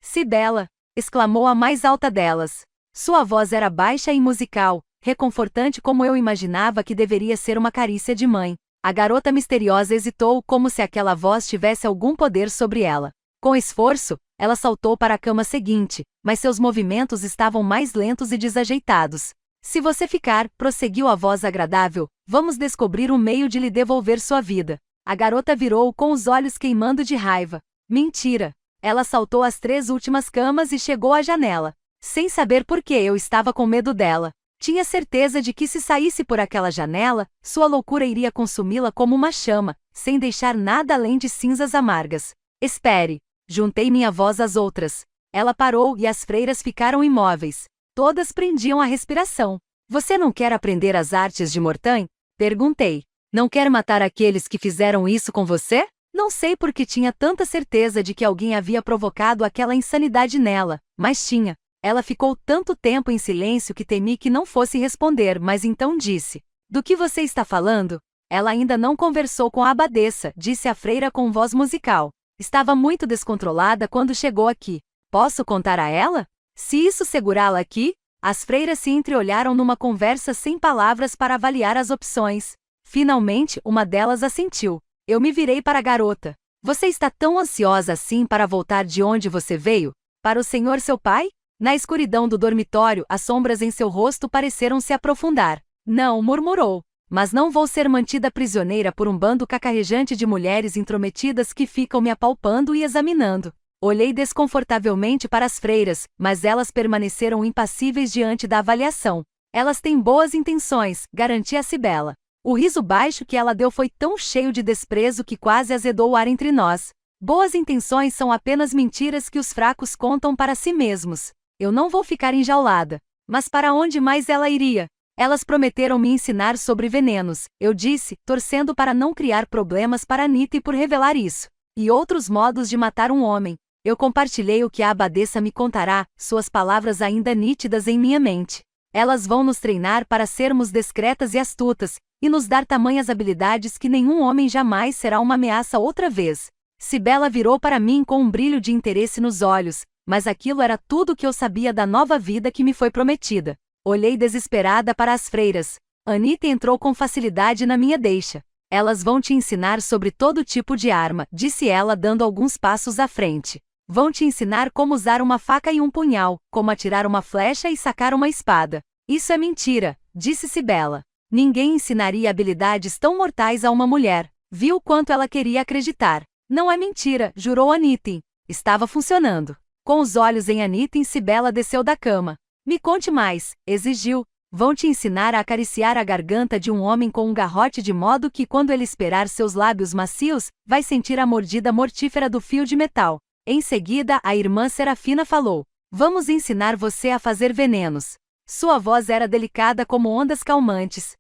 Cibela! Exclamou a mais alta delas. Sua voz era baixa e musical, reconfortante como eu imaginava que deveria ser uma carícia de mãe. A garota misteriosa hesitou como se aquela voz tivesse algum poder sobre ela. Com esforço, ela saltou para a cama seguinte, mas seus movimentos estavam mais lentos e desajeitados. Se você ficar, prosseguiu a voz agradável, vamos descobrir um meio de lhe devolver sua vida. A garota virou com os olhos queimando de raiva. Mentira! Ela saltou as 3 últimas camas e chegou à janela. Sem saber por que eu estava com medo dela. Tinha certeza de que se saísse por aquela janela, sua loucura iria consumi-la como uma chama, sem deixar nada além de cinzas amargas. Espere! Juntei minha voz às outras. Ela parou e as freiras ficaram imóveis. Todas prendiam a respiração. Você não quer aprender as artes de Mortain? Perguntei. Não quer matar aqueles que fizeram isso com você? Não sei por que tinha tanta certeza de que alguém havia provocado aquela insanidade nela, mas tinha. Ela ficou tanto tempo em silêncio que temi que não fosse responder, mas então disse. Do que você está falando? Ela ainda não conversou com a abadesa, disse a freira com voz musical. Estava muito descontrolada quando chegou aqui. Posso contar a ela? Se isso segurá-la aqui? As freiras se entreolharam numa conversa sem palavras para avaliar as opções. Finalmente, uma delas assentiu. Eu me virei para a garota. Você está tão ansiosa assim para voltar de onde você veio? Para o senhor seu pai? Na escuridão do dormitório, as sombras em seu rosto pareceram se aprofundar. Não, murmurou. Mas não vou ser mantida prisioneira por um bando cacarrejante de mulheres intrometidas que ficam me apalpando e examinando. Olhei desconfortavelmente para as freiras, mas elas permaneceram impassíveis diante da avaliação. Elas têm boas intenções, garantia Cibela. O riso baixo que ela deu foi tão cheio de desprezo que quase azedou o ar entre nós. Boas intenções são apenas mentiras que os fracos contam para si mesmos. Eu não vou ficar enjaulada. Mas para onde mais ela iria? Elas prometeram me ensinar sobre venenos, eu disse, torcendo para não criar problemas para Anita e por revelar isso. E outros modos de matar um homem. Eu compartilhei o que a abadesa me contará, suas palavras ainda nítidas em minha mente. Elas vão nos treinar para sermos discretas e astutas, e nos dar tamanhas habilidades que nenhum homem jamais será uma ameaça outra vez. Cibela virou para mim com um brilho de interesse nos olhos, mas aquilo era tudo o que eu sabia da nova vida que me foi prometida. Olhei desesperada para as freiras. Anita entrou com facilidade na minha deixa. Elas vão te ensinar sobre todo tipo de arma, disse ela dando alguns passos à frente. Vão te ensinar como usar uma faca e um punhal, como atirar uma flecha e sacar uma espada. Isso é mentira, disse Cibela. Ninguém ensinaria habilidades tão mortais a uma mulher. Viu quanto ela queria acreditar. Não é mentira, jurou Anita. Estava funcionando. Com os olhos em Anita, Cibela desceu da cama. Me conte mais, exigiu. Vão te ensinar a acariciar a garganta de um homem com um garrote de modo que quando ele esperar seus lábios macios, vai sentir a mordida mortífera do fio de metal. Em seguida, a irmã Serafina falou. Vamos ensinar você a fazer venenos. Sua voz era delicada como ondas calmantes.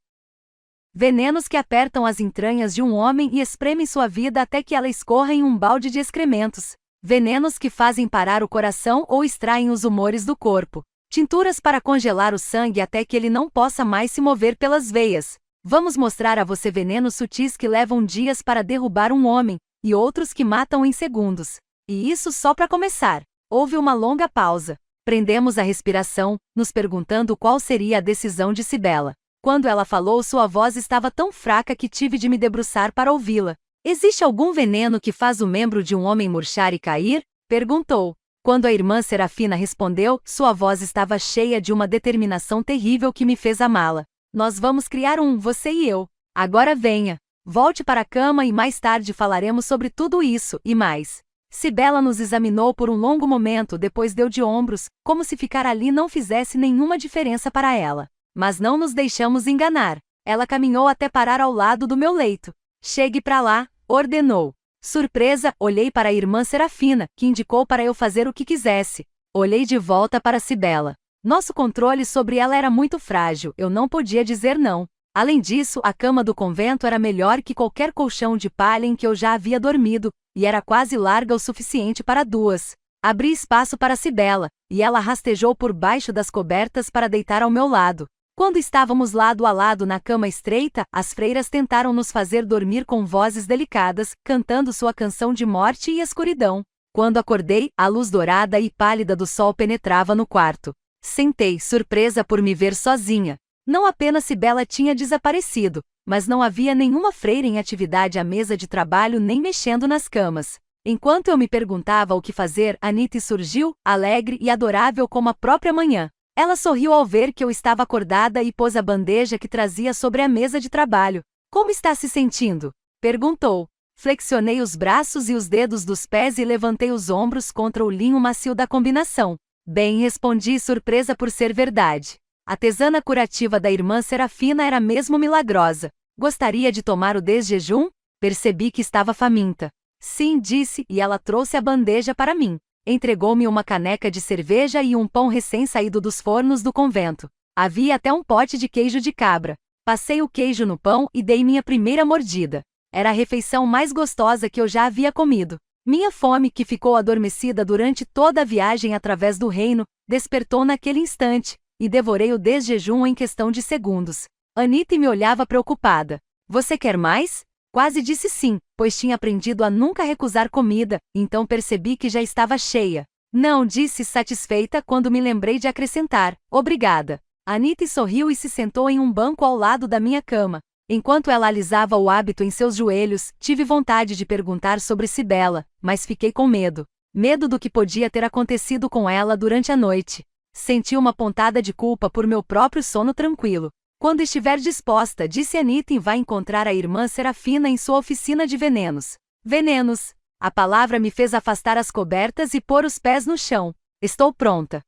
Venenos que apertam as entranhas de um homem e espremem sua vida até que ela escorra em um balde de excrementos. Venenos que fazem parar o coração ou extraem os humores do corpo. Tinturas para congelar o sangue até que ele não possa mais se mover pelas veias. Vamos mostrar a você venenos sutis que levam dias para derrubar um homem, e outros que matam em segundos. E isso só para começar. Houve uma longa pausa. Prendemos a respiração, nos perguntando qual seria a decisão de Cibela. Quando ela falou, sua voz estava tão fraca que tive de me debruçar para ouvi-la. Existe algum veneno que faz o membro de um homem murchar e cair? Perguntou. Quando a irmã Serafina respondeu, sua voz estava cheia de uma determinação terrível que me fez amá-la. Nós vamos criar você e eu. Agora venha. Volte para a cama e mais tarde falaremos sobre tudo isso, e mais. Cibela nos examinou por um longo momento, depois deu de ombros, como se ficar ali não fizesse nenhuma diferença para ela. Mas não nos deixamos enganar. Ela caminhou até parar ao lado do meu leito. Chegue para lá, ordenou. Surpresa, olhei para a irmã Serafina, que indicou para eu fazer o que quisesse. Olhei de volta para Cibela. Nosso controle sobre ela era muito frágil, eu não podia dizer não. Além disso, a cama do convento era melhor que qualquer colchão de palha em que eu já havia dormido, e era quase larga o suficiente para duas. Abri espaço para Cibela, e ela rastejou por baixo das cobertas para deitar ao meu lado. Quando estávamos lado a lado na cama estreita, as freiras tentaram nos fazer dormir com vozes delicadas, cantando sua canção de morte e escuridão. Quando acordei, a luz dourada e pálida do sol penetrava no quarto. Sentei, surpresa por me ver sozinha. Não apenas Cibela tinha desaparecido, mas não havia nenhuma freira em atividade à mesa de trabalho nem mexendo nas camas. Enquanto eu me perguntava o que fazer, Anita surgiu, alegre e adorável como a própria manhã. Ela sorriu ao ver que eu estava acordada e pôs a bandeja que trazia sobre a mesa de trabalho. Como está se sentindo? Perguntou. Flexionei os braços e os dedos dos pés e levantei os ombros contra o linho macio da combinação. Bem, respondi surpresa por ser verdade. A tesana curativa da irmã Serafina era mesmo milagrosa. Gostaria de tomar o desjejum? Percebi que estava faminta. Sim, disse, e ela trouxe a bandeja para mim. Entregou-me uma caneca de cerveja e um pão recém-saído dos fornos do convento. Havia até um pote de queijo de cabra. Passei o queijo no pão e dei minha primeira mordida. Era a refeição mais gostosa que eu já havia comido. Minha fome, que ficou adormecida durante toda a viagem através do reino, despertou naquele instante, e devorei o desjejum em questão de segundos. Anita me olhava preocupada. Você quer mais? Quase disse sim, pois tinha aprendido a nunca recusar comida, então percebi que já estava cheia. Não, disse satisfeita quando me lembrei de acrescentar, obrigada. Anita sorriu e se sentou em um banco ao lado da minha cama. Enquanto ela alisava o hábito em seus joelhos, tive vontade de perguntar sobre Cibela, mas fiquei com medo. Medo do que podia ter acontecido com ela durante a noite. Senti uma pontada de culpa por meu próprio sono tranquilo. Quando estiver disposta, disse Anitta, vai encontrar a irmã Serafina em sua oficina de venenos. Venenos. A palavra me fez afastar as cobertas e pôr os pés no chão. Estou pronta.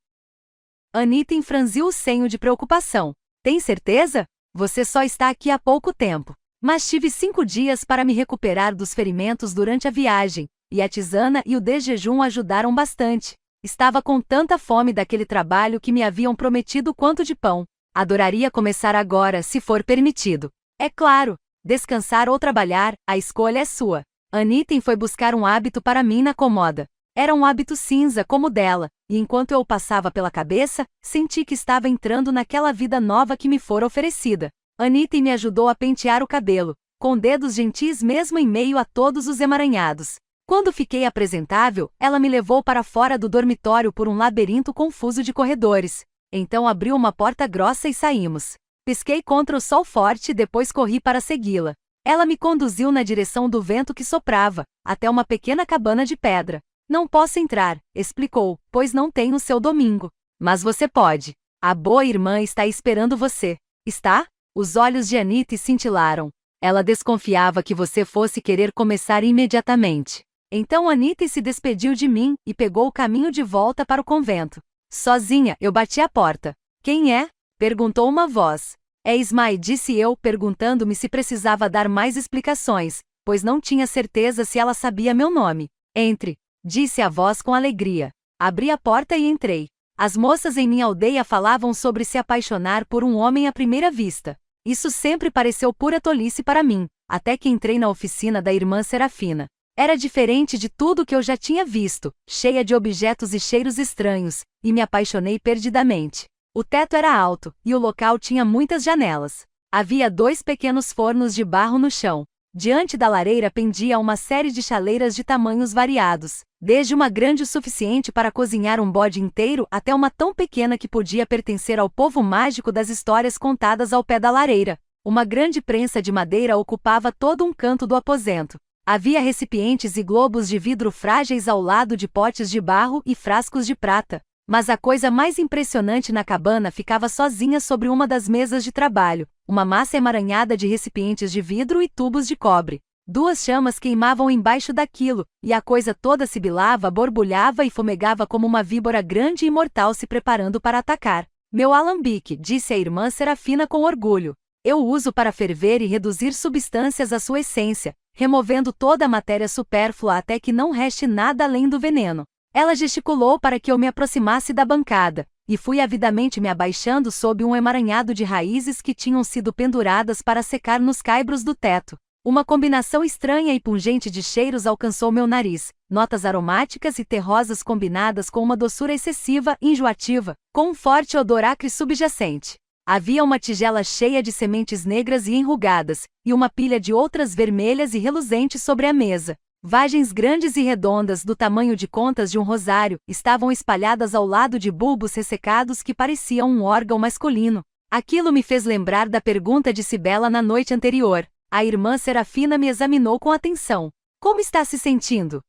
Anitta franziu o senho de preocupação. Tem certeza? Você só está aqui há pouco tempo. Mas tive 5 dias para me recuperar dos ferimentos durante a viagem, e a tisana e o desjejum ajudaram bastante. Estava com tanta fome daquele trabalho que me haviam prometido quanto de pão. Adoraria começar agora, se for permitido. É claro, descansar ou trabalhar, a escolha é sua. Anitta foi buscar um hábito para mim na comoda. Era um hábito cinza como o dela, e enquanto eu o passava pela cabeça, senti que estava entrando naquela vida nova que me fora oferecida. Anitta me ajudou a pentear o cabelo, com dedos gentis mesmo em meio a todos os emaranhados. Quando fiquei apresentável, ela me levou para fora do dormitório por um labirinto confuso de corredores. Então abriu uma porta grossa e saímos. Pisquei contra o sol forte e depois corri para segui-la. Ela me conduziu na direção do vento que soprava, até uma pequena cabana de pedra. Não posso entrar, explicou, pois não tenho seu domingo. Mas você pode. A boa irmã está esperando você. Está? Os olhos de Anitta cintilaram. Ela desconfiava que você fosse querer começar imediatamente. Então Anitta se despediu de mim e pegou o caminho de volta para o convento. Sozinha, eu bati a porta. Quem é? Perguntou uma voz. É Ismay, disse eu, perguntando-me se precisava dar mais explicações, pois não tinha certeza se ela sabia meu nome. Entre, disse a voz com alegria. Abri a porta e entrei. As moças em minha aldeia falavam sobre se apaixonar por um homem à primeira vista. Isso sempre pareceu pura tolice para mim, até que entrei na oficina da irmã Serafina. Era diferente de tudo que eu já tinha visto, cheia de objetos e cheiros estranhos, e me apaixonei perdidamente. O teto era alto, e o local tinha muitas janelas. Havia 2 pequenos fornos de barro no chão. Diante da lareira pendia uma série de chaleiras de tamanhos variados, desde uma grande o suficiente para cozinhar um bode inteiro até uma tão pequena que podia pertencer ao povo mágico das histórias contadas ao pé da lareira. Uma grande prensa de madeira ocupava todo um canto do aposento. Havia recipientes e globos de vidro frágeis ao lado de potes de barro e frascos de prata. Mas a coisa mais impressionante na cabana ficava sozinha sobre uma das mesas de trabalho, uma massa emaranhada de recipientes de vidro e tubos de cobre. 2 chamas queimavam embaixo daquilo, e a coisa toda sibilava, borbulhava e fumegava como uma víbora grande e mortal se preparando para atacar. Meu alambique, disse a irmã Serafina com orgulho. Eu o uso para ferver e reduzir substâncias à sua essência, removendo toda a matéria supérflua até que não reste nada além do veneno. Ela gesticulou para que eu me aproximasse da bancada, e fui avidamente me abaixando sob um emaranhado de raízes que tinham sido penduradas para secar nos caibros do teto. Uma combinação estranha e pungente de cheiros alcançou meu nariz, notas aromáticas e terrosas combinadas com uma doçura excessiva e enjoativa, com um forte odor acre subjacente. Havia uma tigela cheia de sementes negras e enrugadas, e uma pilha de outras vermelhas e reluzentes sobre a mesa. Vagens grandes e redondas do tamanho de contas de um rosário estavam espalhadas ao lado de bulbos ressecados que pareciam um órgão masculino. Aquilo me fez lembrar da pergunta de Cibela na noite anterior. A irmã Serafina me examinou com atenção. Como está se sentindo?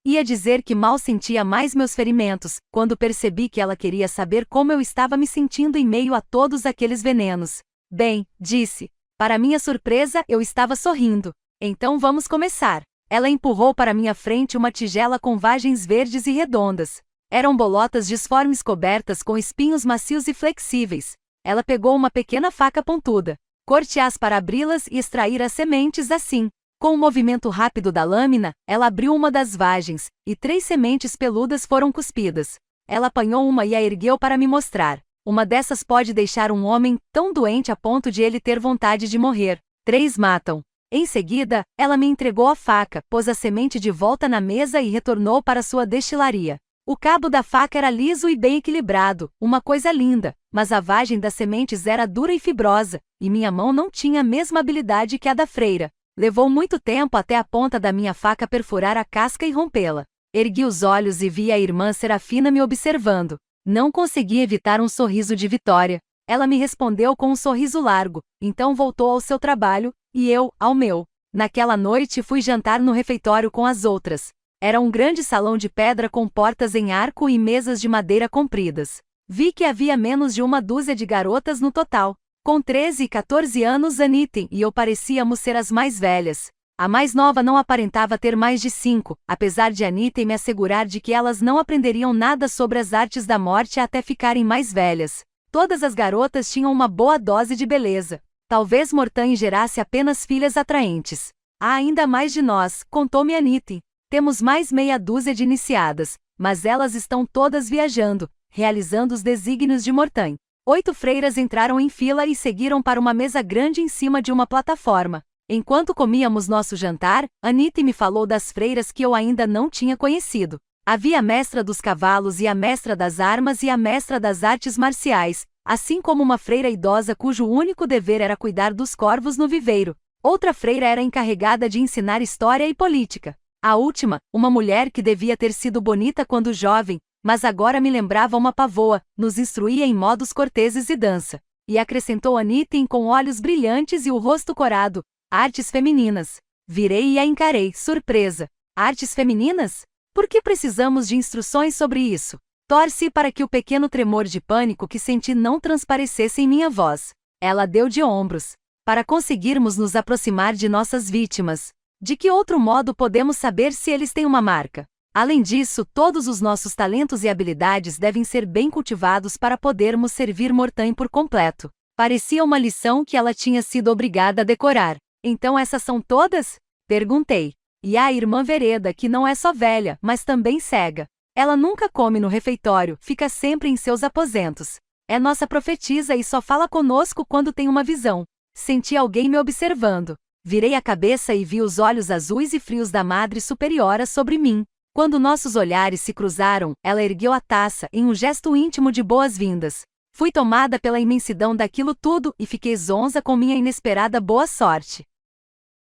Ia dizer que mal sentia mais meus ferimentos, quando percebi que ela queria saber como eu estava me sentindo em meio a todos aqueles venenos. Bem, disse. Para minha surpresa, eu estava sorrindo. Então vamos começar. Ela empurrou para minha frente uma tigela com vagens verdes e redondas. Eram bolotas disformes cobertas com espinhos macios e flexíveis. Ela pegou uma pequena faca pontuda. Corte-as para abri-las e extrair as sementes assim. Com um movimento rápido da lâmina, ela abriu uma das vagens, e 3 sementes peludas foram cuspidas. Ela apanhou uma e a ergueu para me mostrar. Uma dessas pode deixar um homem tão doente a ponto de ele ter vontade de morrer. 3 matam. Em seguida, ela me entregou a faca, pôs a semente de volta na mesa e retornou para sua destilaria. O cabo da faca era liso e bem equilibrado, uma coisa linda, mas a vagem das sementes era dura e fibrosa, e minha mão não tinha a mesma habilidade que a da freira. Levou muito tempo até a ponta da minha faca perfurar a casca e rompê-la. Ergui os olhos e vi a irmã Serafina me observando. Não consegui evitar um sorriso de vitória. Ela me respondeu com um sorriso largo, então voltou ao seu trabalho, e eu, ao meu. Naquela noite fui jantar no refeitório com as outras. Era um grande salão de pedra com portas em arco e mesas de madeira compridas. Vi que havia menos de 1 dúzia de garotas no total. Com 13 e 14 anos, Anitta e eu parecíamos ser as mais velhas. A mais nova não aparentava ter mais de 5, apesar de Anitta me assegurar de que elas não aprenderiam nada sobre as artes da morte até ficarem mais velhas. Todas as garotas tinham uma boa dose de beleza. Talvez Mortain gerasse apenas filhas atraentes. Há ainda mais de nós, contou-me Anitta. Temos mais meia dúzia de iniciadas, mas elas estão todas viajando, realizando os desígnios de Mortain. 8 freiras entraram em fila e seguiram para uma mesa grande em cima de uma plataforma. Enquanto comíamos nosso jantar, Anitta me falou das freiras que eu ainda não tinha conhecido. Havia a mestra dos cavalos e a mestra das armas e a mestra das artes marciais, assim como uma freira idosa cujo único dever era cuidar dos corvos no viveiro. Outra freira era encarregada de ensinar história e política. A última, uma mulher que devia ter sido bonita quando jovem, mas agora me lembrava uma pavoa, nos instruía em modos corteses e dança. E acrescentou Anitta com olhos brilhantes e o rosto corado. Artes femininas. Virei e a encarei, surpresa. Artes femininas? Por que precisamos de instruções sobre isso? Torci para que o pequeno tremor de pânico que senti não transparecesse em minha voz. Ela deu de ombros. Para conseguirmos nos aproximar de nossas vítimas. De que outro modo podemos saber se eles têm uma marca? Além disso, todos os nossos talentos e habilidades devem ser bem cultivados para podermos servir Mortain por completo. Parecia uma lição que ela tinha sido obrigada a decorar. Então essas são todas? Perguntei. E há a irmã Vereda, que não é só velha, mas também cega. Ela nunca come no refeitório, fica sempre em seus aposentos. É nossa profetisa e só fala conosco quando tem uma visão. Senti alguém me observando. Virei a cabeça e vi os olhos azuis e frios da Madre Superiora sobre mim. Quando nossos olhares se cruzaram, ela ergueu a taça em um gesto íntimo de boas-vindas. Fui tomada pela imensidão daquilo tudo e fiquei zonza com minha inesperada boa sorte.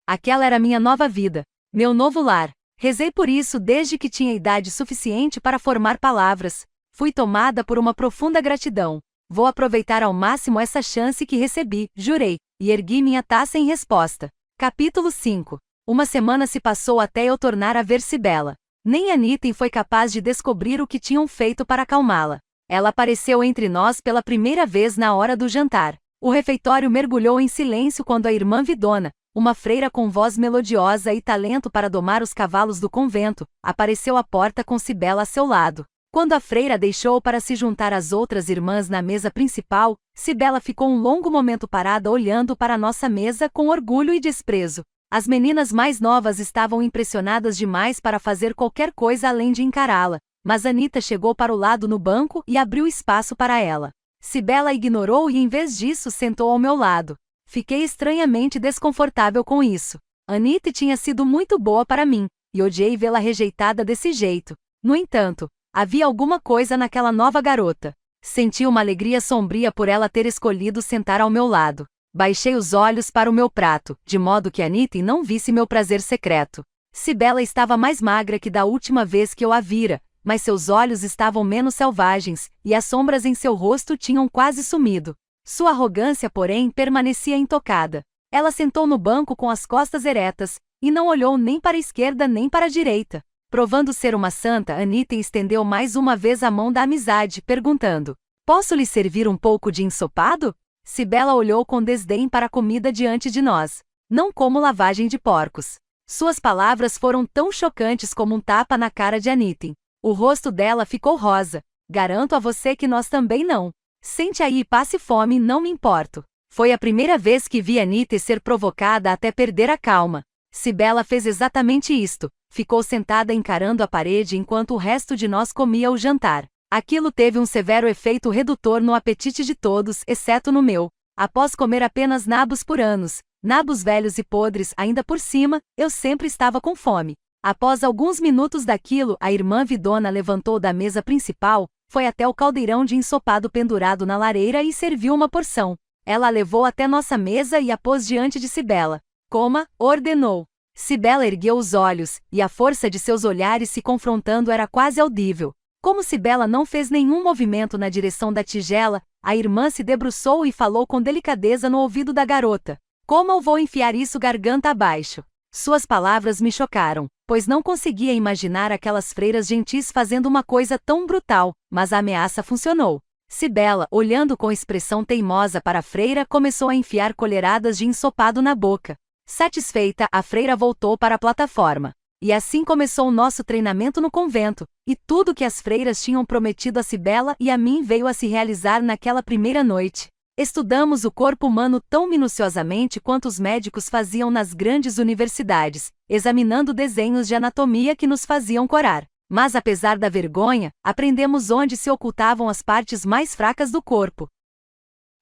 Aquela era minha nova vida, meu novo lar. Rezei por isso desde que tinha idade suficiente para formar palavras. Fui tomada por uma profunda gratidão. Vou aproveitar ao máximo essa chance que recebi, jurei, e ergui minha taça em resposta. Capítulo 5. Uma semana se passou até eu tornar a ver Cibela. Nem Anitta foi capaz de descobrir o que tinham feito para acalmá-la. Ela apareceu entre nós pela primeira vez na hora do jantar. O refeitório mergulhou em silêncio quando a irmã Vidona, uma freira com voz melodiosa e talento para domar os cavalos do convento, apareceu à porta com Cibela a seu lado. Quando a freira deixou para se juntar às outras irmãs na mesa principal, Cibela ficou um longo momento parada olhando para a nossa mesa com orgulho e desprezo. As meninas mais novas estavam impressionadas demais para fazer qualquer coisa além de encará-la, mas Anitta chegou para o lado no banco e abriu espaço para ela. Cibela ignorou e em vez disso sentou ao meu lado. Fiquei estranhamente desconfortável com isso. Anitta tinha sido muito boa para mim, e odiei vê-la rejeitada desse jeito. No entanto, havia alguma coisa naquela nova garota. Senti uma alegria sombria por ela ter escolhido sentar ao meu lado. Baixei os olhos para o meu prato, de modo que Anitta não visse meu prazer secreto. Cibela estava mais magra que da última vez que eu a vira, mas seus olhos estavam menos selvagens, e as sombras em seu rosto tinham quase sumido. Sua arrogância, porém, permanecia intocada. Ela sentou no banco com as costas eretas, e não olhou nem para a esquerda nem para a direita. Provando ser uma santa, Anitta estendeu mais uma vez a mão da amizade, perguntando: "Posso lhe servir um pouco de ensopado?" Cibela olhou com desdém para a comida diante de nós. "Não como lavagem de porcos." Suas palavras foram tão chocantes como um tapa na cara de Anitta. O rosto dela ficou rosa. "Garanto a você que nós também não. Sente aí e passe fome, não me importo." Foi a primeira vez que vi Anitta ser provocada até perder a calma. Cibela fez exatamente isto. Ficou sentada encarando a parede enquanto o resto de nós comia o jantar. Aquilo teve um severo efeito redutor no apetite de todos, exceto no meu. Após comer apenas nabos por anos, nabos velhos e podres ainda por cima, eu sempre estava com fome. Após alguns minutos daquilo, a irmã Vidona levantou da mesa principal, foi até o caldeirão de ensopado pendurado na lareira e serviu uma porção. Ela a levou até nossa mesa e a pôs diante de Cibela. "Coma", ordenou. Cibela ergueu os olhos, e a força de seus olhares se confrontando era quase audível. Como Cibela não fez nenhum movimento na direção da tigela, a irmã se debruçou e falou com delicadeza no ouvido da garota. "Como eu vou enfiar isso garganta abaixo?" Suas palavras me chocaram, pois não conseguia imaginar aquelas freiras gentis fazendo uma coisa tão brutal, mas a ameaça funcionou. Cibela, olhando com expressão teimosa para a freira, começou a enfiar colheradas de ensopado na boca. Satisfeita, a freira voltou para a plataforma. E assim começou o nosso treinamento no convento, e tudo que as freiras tinham prometido a Cibela e a mim veio a se realizar naquela primeira noite. Estudamos o corpo humano tão minuciosamente quanto os médicos faziam nas grandes universidades, examinando desenhos de anatomia que nos faziam corar. Mas apesar da vergonha, aprendemos onde se ocultavam as partes mais fracas do corpo.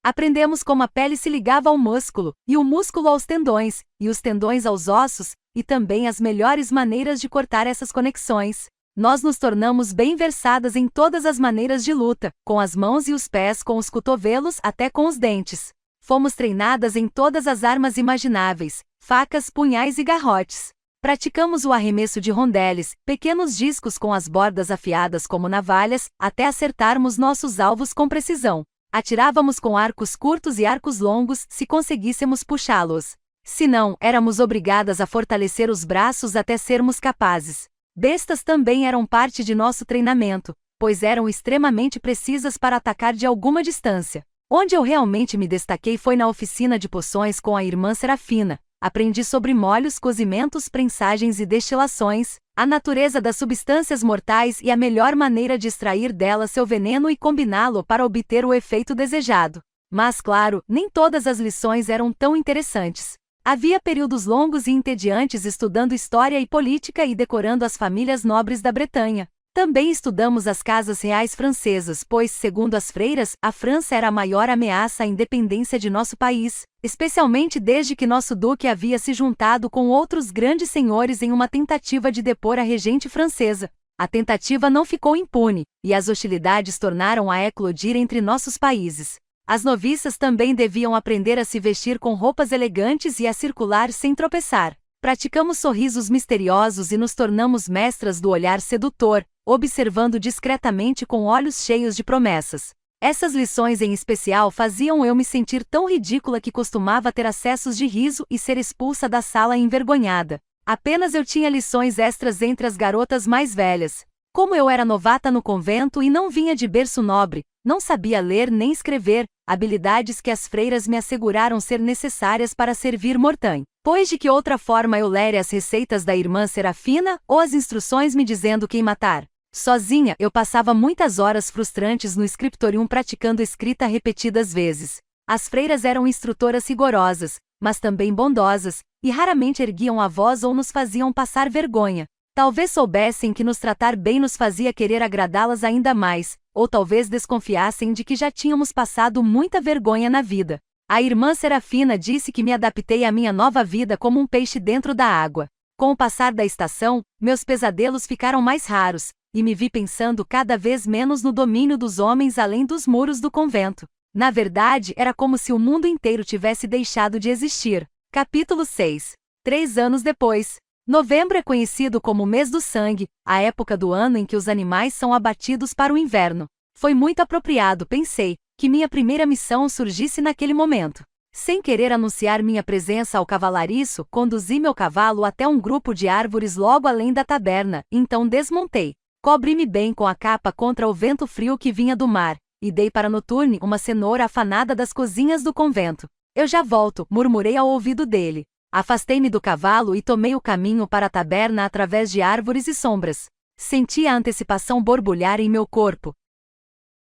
Aprendemos como a pele se ligava ao músculo, e o músculo aos tendões, e os tendões aos ossos, e também as melhores maneiras de cortar essas conexões. Nós nos tornamos bem versadas em todas as maneiras de luta, com as mãos e os pés, com os cotovelos até com os dentes. Fomos treinadas em todas as armas imagináveis, facas, punhais e garrotes. Praticamos o arremesso de rondeles, pequenos discos com as bordas afiadas como navalhas, até acertarmos nossos alvos com precisão. Atirávamos com arcos curtos e arcos longos, se conseguíssemos puxá-los. Se não, éramos obrigadas a fortalecer os braços até sermos capazes. Bestas também eram parte de nosso treinamento, pois eram extremamente precisas para atacar de alguma distância. Onde eu realmente me destaquei foi na oficina de poções com a irmã Serafina. Aprendi sobre molhos, cozimentos, prensagens e destilações, a natureza das substâncias mortais e a melhor maneira de extrair delas seu veneno e combiná-lo para obter o efeito desejado. Mas, claro, nem todas as lições eram tão interessantes. Havia períodos longos e entediantes estudando história e política e decorando as famílias nobres da Bretanha. Também estudamos as casas reais francesas, pois, segundo as freiras, a França era a maior ameaça à independência de nosso país, especialmente desde que nosso duque havia se juntado com outros grandes senhores em uma tentativa de depor a regente francesa. A tentativa não ficou impune, e as hostilidades tornaram a eclodir entre nossos países. As noviças também deviam aprender a se vestir com roupas elegantes e a circular sem tropeçar. Praticamos sorrisos misteriosos e nos tornamos mestras do olhar sedutor, observando discretamente com olhos cheios de promessas. Essas lições em especial faziam eu me sentir tão ridícula que costumava ter acessos de riso e ser expulsa da sala envergonhada. Apenas eu tinha lições extras entre as garotas mais velhas. Como eu era novata no convento e não vinha de berço nobre, não sabia ler nem escrever, habilidades que as freiras me asseguraram ser necessárias para servir Mortãe. Pois de que outra forma eu lere as receitas da irmã Serafina, ou as instruções me dizendo quem matar? Sozinha, eu passava muitas horas frustrantes no scriptorium praticando escrita repetidas vezes. As freiras eram instrutoras rigorosas, mas também bondosas, e raramente erguiam a voz ou nos faziam passar vergonha. Talvez soubessem que nos tratar bem nos fazia querer agradá-las ainda mais, ou talvez desconfiassem de que já tínhamos passado muita vergonha na vida. A irmã Serafina disse que me adaptei à minha nova vida como um peixe dentro da água. Com o passar da estação, meus pesadelos ficaram mais raros, e me vi pensando cada vez menos no domínio dos homens além dos muros do convento. Na verdade, era como se o mundo inteiro tivesse deixado de existir. Capítulo 6. 3 anos depois. Novembro é conhecido como o mês do sangue, a época do ano em que os animais são abatidos para o inverno. Foi muito apropriado, pensei, que minha primeira missão surgisse naquele momento. Sem querer anunciar minha presença ao cavalariço, conduzi meu cavalo até um grupo de árvores logo além da taberna, então desmontei. Cobri-me bem com a capa contra o vento frio que vinha do mar, e dei para Noturne uma cenoura afanada das cozinhas do convento. Eu já volto, murmurei ao ouvido dele. Afastei-me do cavalo e tomei o caminho para a taberna através de árvores e sombras. Senti a antecipação borbulhar em meu corpo.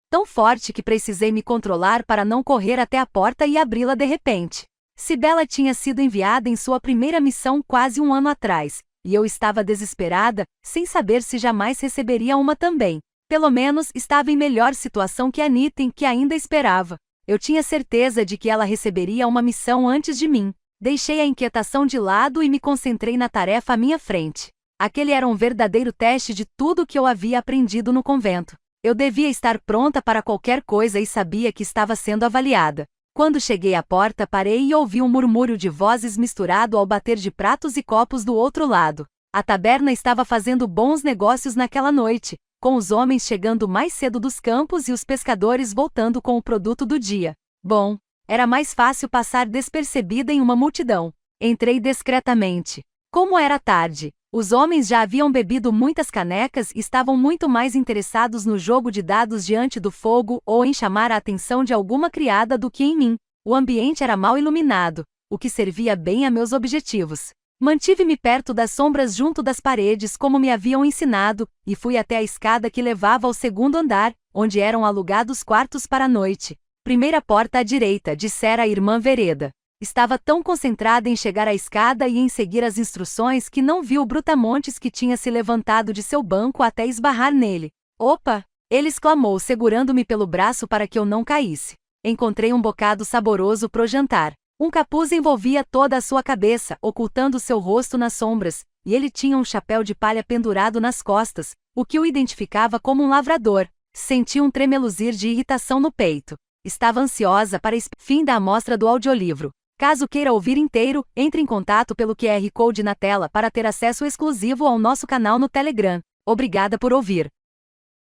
Tão forte que precisei me controlar para não correr até a porta e abri-la de repente. Cibela tinha sido enviada em sua primeira missão quase um ano atrás, e eu estava desesperada, sem saber se jamais receberia uma também. Pelo menos, estava em melhor situação que Aniten, que ainda esperava. Eu tinha certeza de que ela receberia uma missão antes de mim. Deixei a inquietação de lado e me concentrei na tarefa à minha frente. Aquele era um verdadeiro teste de tudo o que eu havia aprendido no convento. Eu devia estar pronta para qualquer coisa e sabia que estava sendo avaliada. Quando cheguei à porta, parei e ouvi um murmúrio de vozes misturado ao bater de pratos e copos do outro lado. A taberna estava fazendo bons negócios naquela noite, com os homens chegando mais cedo dos campos e os pescadores voltando com o produto do dia. Bom, era mais fácil passar despercebida em uma multidão. Entrei discretamente. Como era tarde, Os homens já haviam bebido muitas canecas e estavam muito mais interessados no jogo de dados diante do fogo ou em chamar a atenção de alguma criada do que em mim. O ambiente era mal iluminado, o que servia bem a meus objetivos. Mantive-me perto das sombras junto das paredes como me haviam ensinado, e fui até a escada que levava ao segundo andar, onde eram alugados quartos para a noite. Primeira porta à direita, dissera a irmã Vereda. Estava tão concentrada em chegar à escada e em seguir as instruções que não viu o brutamontes que tinha se levantado de seu banco até esbarrar nele. Opa! Ele exclamou, segurando-me pelo braço para que eu não caísse. Encontrei um bocado saboroso pro jantar. Um capuz envolvia toda a sua cabeça, ocultando seu rosto nas sombras, e ele tinha um chapéu de palha pendurado nas costas, o que o identificava como um lavrador. Senti um tremeluzir de irritação no peito. Estava ansiosa para fim da amostra do audiolivro. Caso queira ouvir inteiro, entre em contato pelo QR Code na tela para ter acesso exclusivo ao nosso canal no Telegram. Obrigada por ouvir.